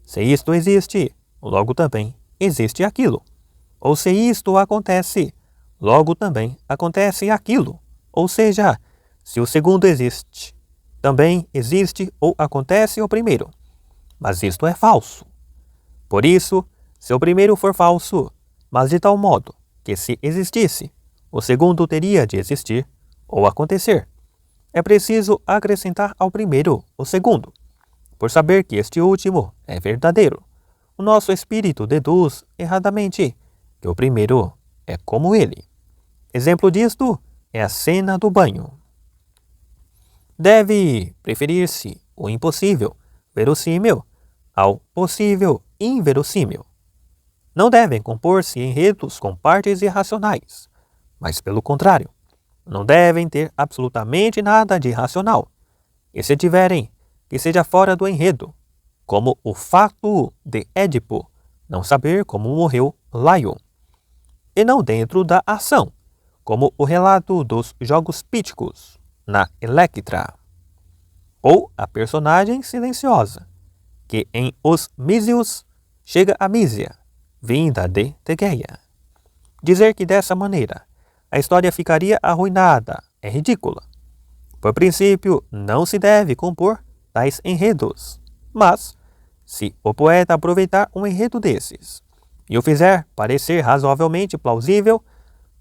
Se isto existe, logo também existe aquilo. Ou se isto acontece, logo também acontece aquilo. Ou seja, se o segundo existe, também existe ou acontece o primeiro. Mas isto é falso. Por isso, se o primeiro for falso, mas de tal modo que se existisse, o segundo teria de existir ou acontecer, é preciso acrescentar ao primeiro o segundo. Por saber que este último é verdadeiro, o nosso espírito deduz erradamente que o primeiro é como ele. Exemplo disto é a cena do banho. Deve preferir-se o impossível verossímil ao possível inverossímil. Não devem compor-se enredos com partes irracionais, mas pelo contrário, não devem ter absolutamente nada de irracional. E se tiverem, que seja fora do enredo, como o fato de Édipo não saber como morreu Laio, e não dentro da ação, como o relato dos jogos píticos na Electra, ou a personagem silenciosa, que em Os Mísios chega a Mísia, vinda de Tegeia. Dizer que dessa maneira a história ficaria arruinada é ridícula. Por princípio, não se deve compor tais enredos, mas, se o poeta aproveitar um enredo desses e o fizer parecer razoavelmente plausível,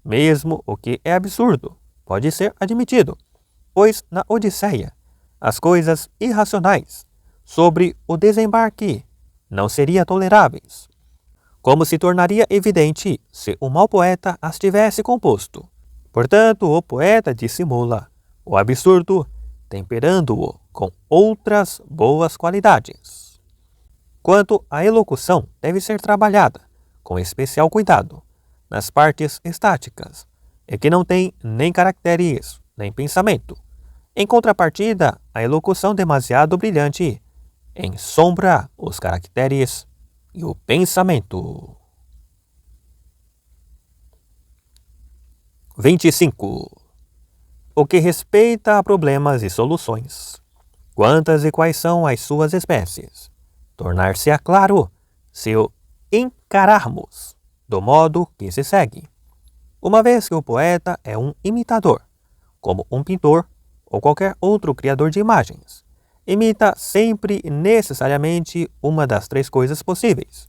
mesmo o que é absurdo pode ser admitido, pois na Odisseia as coisas irracionais sobre o desembarque não seriam toleráveis, como se tornaria evidente se o mau poeta as tivesse composto. Portanto, o poeta dissimula o absurdo, temperando-o com outras boas qualidades. Quanto à elocução, deve ser trabalhada com especial cuidado, nas partes estáticas e que não tem nem caracteres nem pensamento. Em contrapartida, a elocução demasiado brilhante ensombra os caracteres e o pensamento. 25. O que respeita a problemas e soluções. Quantas e quais são as suas espécies? Tornar-se-á claro se o encararmos do modo que se segue. Uma vez que o poeta é um imitador, como um pintor ou qualquer outro criador de imagens, imita sempre necessariamente uma das três coisas possíveis.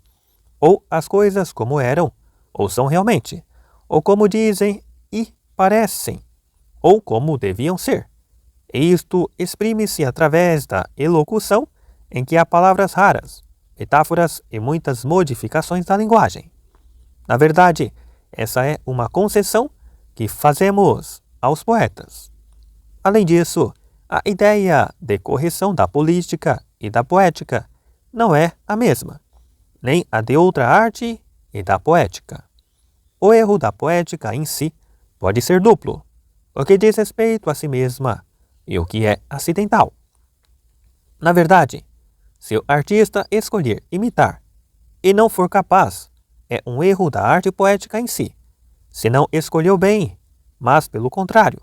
Ou as coisas como eram, ou são realmente, ou como dizem e parecem, ou como deviam ser. Isto exprime-se através da elocução, em que há palavras raras, metáforas e muitas modificações da linguagem. Na verdade, essa é uma concessão que fazemos aos poetas. Além disso, a ideia de correção da política e da poética não é a mesma, nem a de outra arte e da poética. O erro da poética em si pode ser duplo, o que diz respeito a si mesma e o que é acidental. Na verdade, se o artista escolher imitar e não for capaz, é um erro da arte poética em si. Se não escolheu bem, mas, pelo contrário,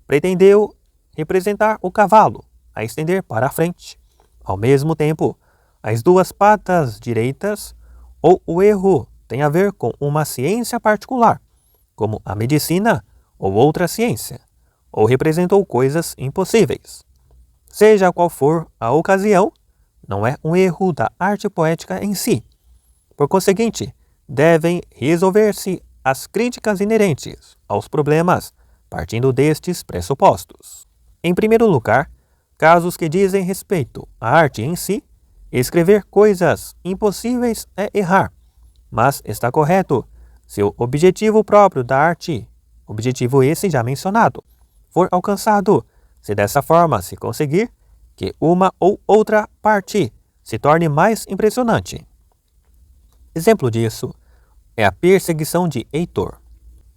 pretendeu representar o cavalo a estender para a frente, ao mesmo tempo, as duas patas direitas, ou o erro tem a ver com uma ciência particular, como a medicina ou outra ciência, ou representou coisas impossíveis. Seja qual for a ocasião, não é um erro da arte poética em si. Por conseguinte, devem resolver-se as críticas inerentes aos problemas partindo destes pressupostos. Em primeiro lugar, casos que dizem respeito à arte em si, escrever coisas impossíveis é errar, mas está correto se o objetivo próprio da arte, objetivo esse já mencionado, for alcançado, se dessa forma se conseguir que uma ou outra parte se torne mais impressionante. Exemplo disso é a perseguição de Heitor.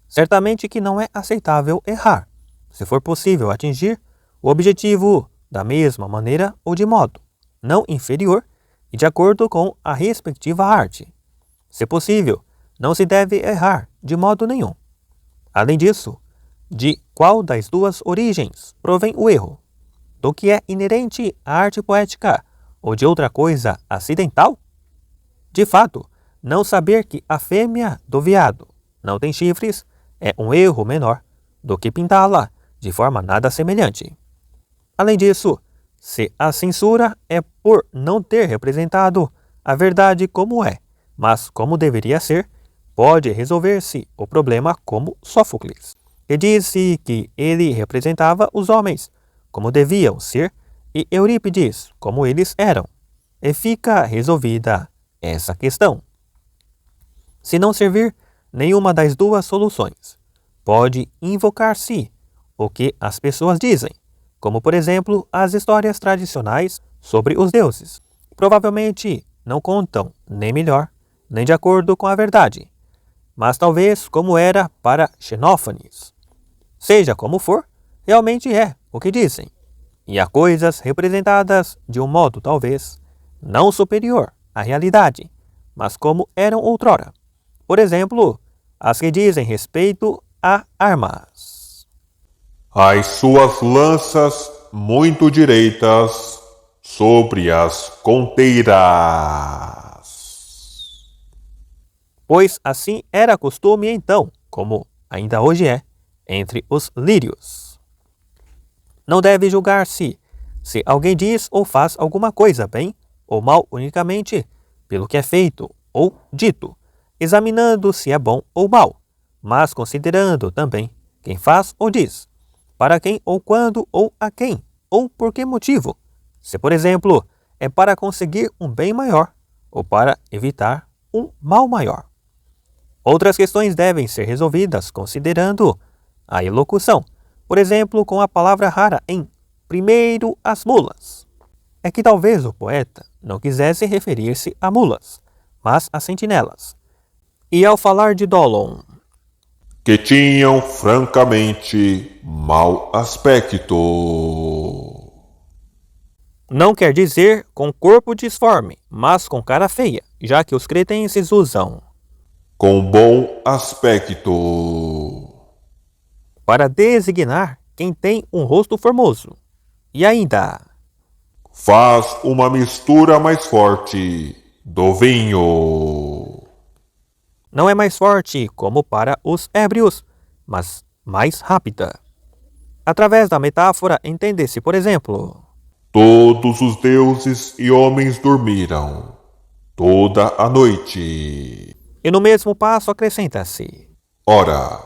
Certamente que não é aceitável errar, se for possível atingir o objetivo da mesma maneira ou de modo não inferior e de acordo com a respectiva arte. Se possível, não se deve errar de modo nenhum. Além disso, de qual das duas origens provém o erro? Do que é inerente à arte poética ou de outra coisa acidental? De fato, não saber que a fêmea do veado não tem chifres é um erro menor do que pintá-la de forma nada semelhante. Além disso, se a censura é por não ter representado a verdade como é, mas como deveria ser, pode resolver-se o problema como Sófocles, que disse que ele representava os homens como deviam ser e Eurípides como eles eram, e fica resolvida essa questão. Se não servir nenhuma das duas soluções, pode invocar-se o que as pessoas dizem, como por exemplo as histórias tradicionais sobre os deuses. Provavelmente não contam nem melhor, nem de acordo com a verdade, mas talvez como era para Xenófanes. Seja como for, realmente é o que dizem, e há coisas representadas de um modo talvez não superior à realidade, mas como eram outrora. Por exemplo, as que dizem respeito a armas.
As suas lanças muito direitas sobre as conteiras.
Pois assim era costume então, como ainda hoje é, entre os lírios. Não deve julgar-se se alguém diz ou faz alguma coisa bem ou mal unicamente pelo que é feito ou dito, examinando se é bom ou mal, mas considerando também quem faz ou diz, para quem ou quando ou a quem, ou por que motivo, se, por exemplo, é para conseguir um bem maior ou para evitar um mal maior. Outras questões devem ser resolvidas considerando a elocução, por exemplo, com a palavra rara em primeiro as mulas. É que talvez o poeta não quisesse referir-se a mulas, mas a sentinelas. E ao falar de Dolon,
que tinham francamente mau aspecto.
Não quer dizer com corpo disforme, mas com cara feia, já que os cretenses usam
Com bom aspecto.
para designar quem tem um rosto formoso. E ainda,
Faz uma mistura mais forte do vinho.
não é mais forte como para os ébrios, mas mais rápida. Através da metáfora, entende-se, por exemplo,
Todos os deuses e homens dormiram toda a noite.
e no mesmo passo acrescenta-se:
Ora,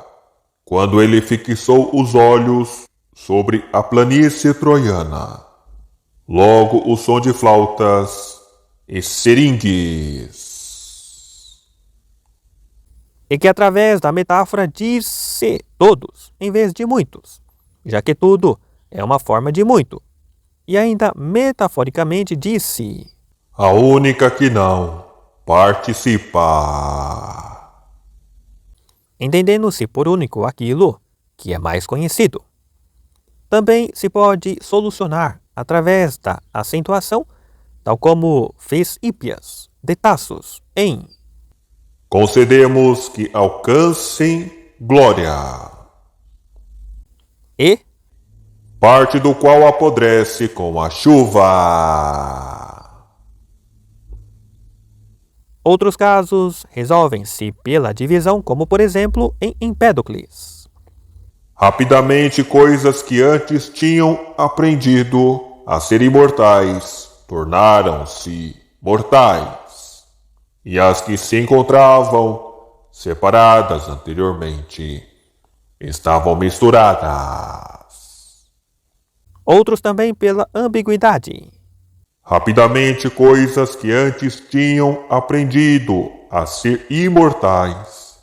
quando ele fixou os olhos sobre a planície troiana, logo o som de flautas e seringues.
e que através da metáfora diz-se todos, em vez de muitos, já que tudo é uma forma de muito. E ainda metaforicamente disse:
A única que não participa.
entendendo-se por único aquilo que é mais conhecido. Também se pode solucionar através da acentuação, tal como fez Hípias de Tassos em
Concedemos que alcancem glória,
e,
parte do qual apodrece com a chuva.
outros casos resolvem-se pela divisão, como por exemplo em Empédocles.
Rapidamente, coisas que antes tinham aprendido a ser imortais tornaram-se mortais, e as que se encontravam separadas anteriormente estavam misturadas.
Outros também pela ambiguidade.
Rapidamente, coisas que antes tinham aprendido a ser imortais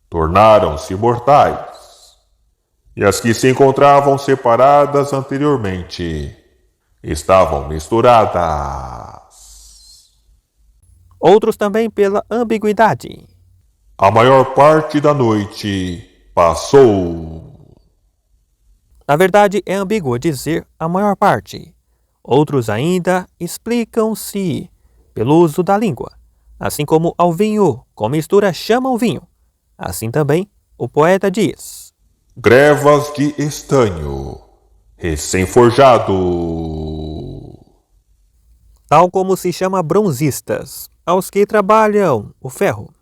tornaram-se mortais, e as que se encontravam separadas anteriormente estavam misturadas.
Outros também pela ambiguidade.
A maior parte da noite passou.
Na verdade, é ambíguo dizer a maior parte. Outros ainda explicam-se pelo uso da língua. Assim como ao vinho, com mistura chamam vinho. Assim também, o poeta diz:
Grevas de estanho, recém-forjado.
tal como se chama bronzistas, aos que trabalham o ferro.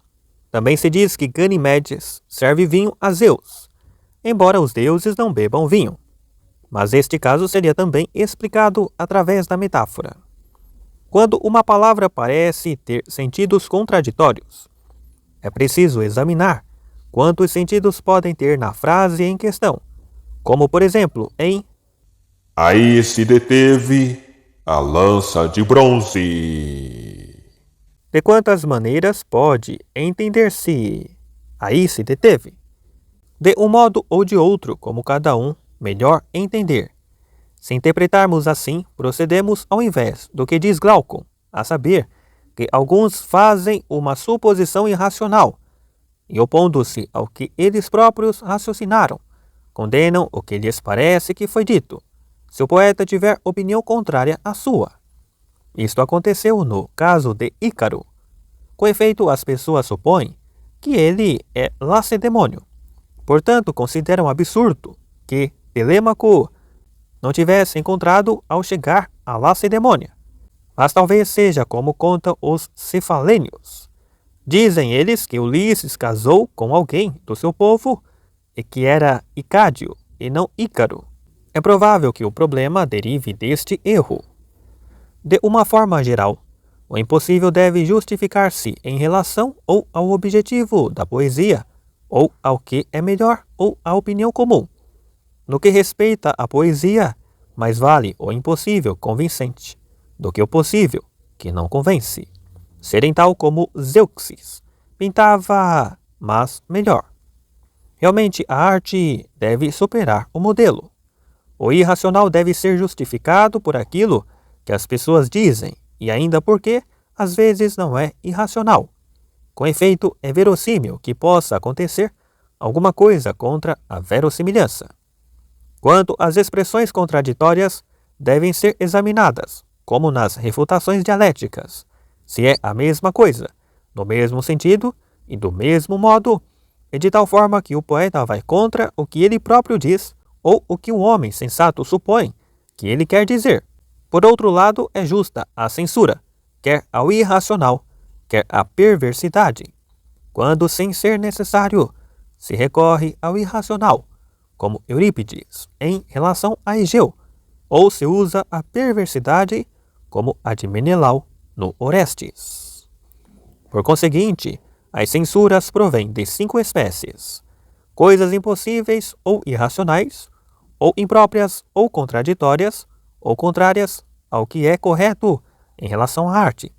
Também se diz que Ganimedes serve vinho a Zeus, embora os deuses não bebam vinho. Mas este caso seria também explicado através da metáfora. Quando uma palavra parece ter sentidos contraditórios, é preciso examinar quantos sentidos podem ter na frase em questão, como por exemplo em
Aí se deteve a lança de bronze.
de quantas maneiras pode entender-se. Aí se deteve. De um modo ou de outro, como cada um melhor entender. Se interpretarmos assim, procedemos ao invés do que diz Glaucon, a saber, que alguns fazem uma suposição irracional, e opondo-se ao que eles próprios raciocinaram, condenam o que lhes parece que foi dito, se o poeta tiver opinião contrária à sua. Isto aconteceu no caso de Ícaro. Com efeito, as pessoas supõem que ele é lacedemônio. Portanto, consideram absurdo que Telêmaco não tivesse encontrado ao chegar a Lacedemônia. Mas talvez seja como contam os cefalênios. Dizem eles que Ulisses casou com alguém do seu povo e que era Icádio e não Ícaro. É provável que o problema derive deste erro. De uma forma geral, o impossível deve justificar-se em relação ou ao objetivo da poesia, ou ao que é melhor, ou à opinião comum. No que respeita à poesia, mais vale o impossível convincente do que o possível que não convence. Serem tal como Zeuxis pintava, mas melhor. Realmente, a arte deve superar o modelo. O irracional deve ser justificado por aquilo que as pessoas dizem, e ainda porque, às vezes, não é irracional. Com efeito, é verossímil que possa acontecer alguma coisa contra a verossimilhança. Quanto às expressões contraditórias, devem ser examinadas, como nas refutações dialéticas, se é a mesma coisa, no mesmo sentido e do mesmo modo, e de tal forma que o poeta vai contra o que ele próprio diz ou o que o homem sensato supõe que ele quer dizer. Por outro lado, é justa a censura, quer ao irracional, quer à perversidade, quando, sem ser necessário, se recorre ao irracional, como Eurípides em relação a Egeu, ou se usa a perversidade, como a de Menelau no Orestes. Por conseguinte, as censuras provêm de 5 espécies: coisas impossíveis ou irracionais, ou impróprias ou contraditórias, ou contrárias ao que é correto em relação à arte,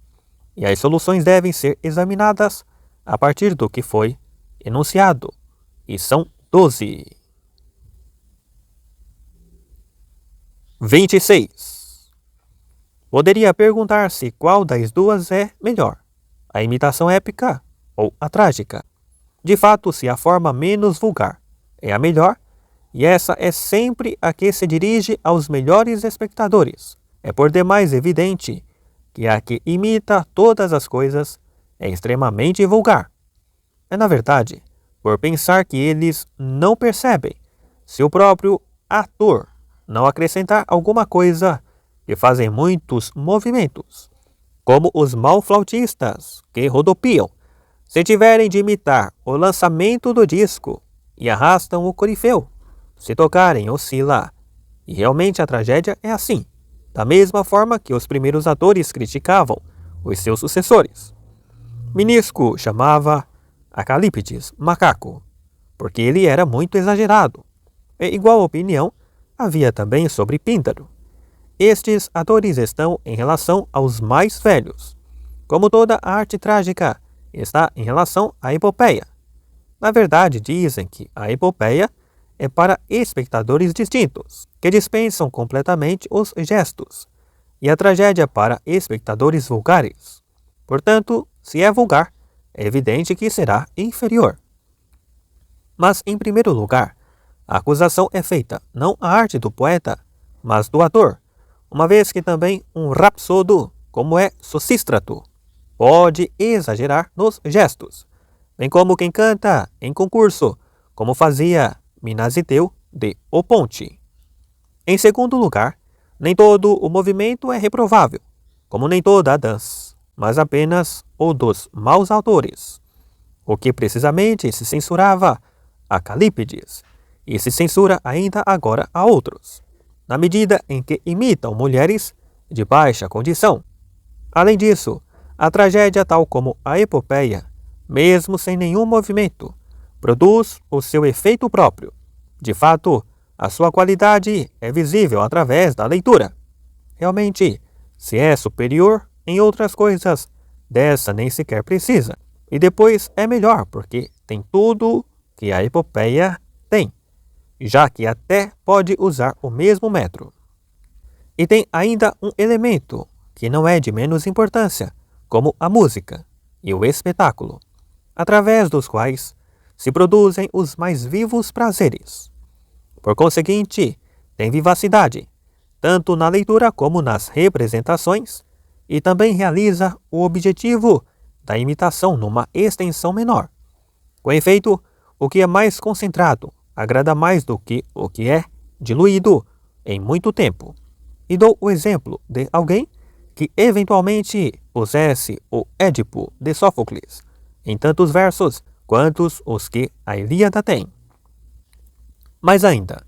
e as soluções devem ser examinadas a partir do que foi enunciado, e são 12. 26. Poderia perguntar-se qual das duas é melhor, a imitação épica ou a trágica. De fato, se a forma menos vulgar é a melhor, e essa é sempre a que se dirige aos melhores espectadores, é por demais evidente que a que imita todas as coisas é extremamente vulgar. É, na verdade, por pensar que eles não percebem, se o próprio ator não acrescentar alguma coisa, que fazem muitos movimentos, como os malflautistas que rodopiam, se tiverem de imitar o lançamento do disco e arrastam o corifeu, se tocarem oscila. E realmente a tragédia é assim, da mesma forma que os primeiros atores criticavam os seus sucessores. Minisco chamava a Calípides macaco, porque ele era muito exagerado. E igual opinião havia também sobre Píndaro. Estes atores estão em relação aos mais velhos, como toda a arte trágica está em relação à epopeia. Na verdade, dizem que a epopeia é para espectadores distintos, que dispensam completamente os gestos, e a tragédia para espectadores vulgares. Portanto, se é vulgar, é evidente que será inferior. Mas, em primeiro lugar, a acusação é feita não à arte do poeta, mas do ator, uma vez que também um rapsodo, como é Sosístrato, pode exagerar nos gestos, bem como quem canta em concurso, como fazia Minasiteu de O Ponte. Em segundo lugar, nem todo o movimento é reprovável, como nem toda a dança, mas apenas o dos maus autores, o que precisamente se censurava a Calípides, e se censura ainda agora a outros, na medida em que imitam mulheres de baixa condição. Além disso, a tragédia, tal como a epopeia, mesmo sem nenhum movimento, produz o seu efeito próprio. De fato, a sua qualidade é visível através da leitura. Realmente, se é superior em outras coisas, dessa nem sequer precisa. E depois é melhor, porque tem tudo que a epopeia tem, já que até pode usar o mesmo metro. E tem ainda um elemento que não é de menos importância, como a música e o espetáculo, através dos quais se produzem os mais vivos prazeres. Por conseguinte, tem vivacidade, tanto na leitura como nas representações, e também realiza o objetivo da imitação numa extensão menor. Com efeito, o que é mais concentrado agrada mais do que o que é diluído em muito tempo. E dou o exemplo de alguém que eventualmente pusesse o Édipo de Sófocles em tantos versos quantos os que a Ilíada tem. Mais ainda,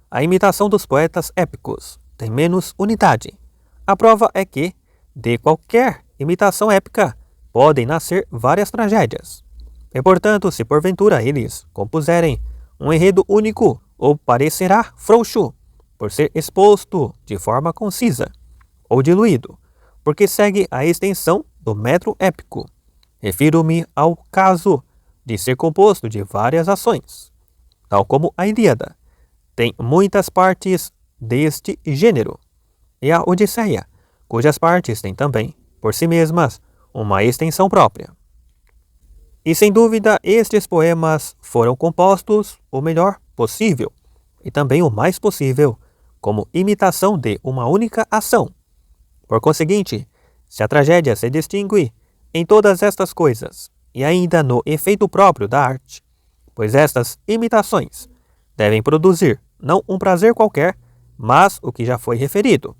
a imitação dos poetas épicos tem menos unidade. A prova é que, de qualquer imitação épica, podem nascer várias tragédias. E, portanto, se porventura eles compuserem um enredo único, ou parecerá frouxo, por ser exposto de forma concisa, ou diluído, porque segue a extensão do metro épico. Refiro-me ao caso de ser composto de várias ações, tal como a Ilíada tem muitas partes deste gênero, e a Odisseia, cujas partes têm também, por si mesmas, uma extensão própria. E sem dúvida, estes poemas foram compostos o melhor possível, e também o mais possível, como imitação de uma única ação. Por conseguinte, se a tragédia se distingue em todas estas coisas, e ainda no efeito próprio da arte, pois estas imitações devem produzir não um prazer qualquer, mas o que já foi referido.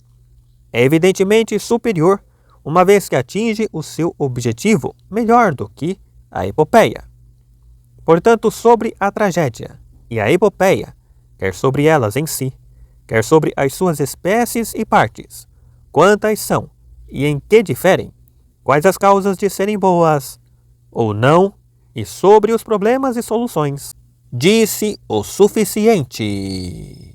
É evidentemente superior, uma vez que atinge o seu objetivo melhor do que a epopeia. Portanto, sobre a tragédia e a epopeia, quer sobre elas em si, quer sobre as suas espécies e partes, quantas são e em que diferem, quais as causas de serem boas ou não, e sobre os problemas e soluções, disse o suficiente.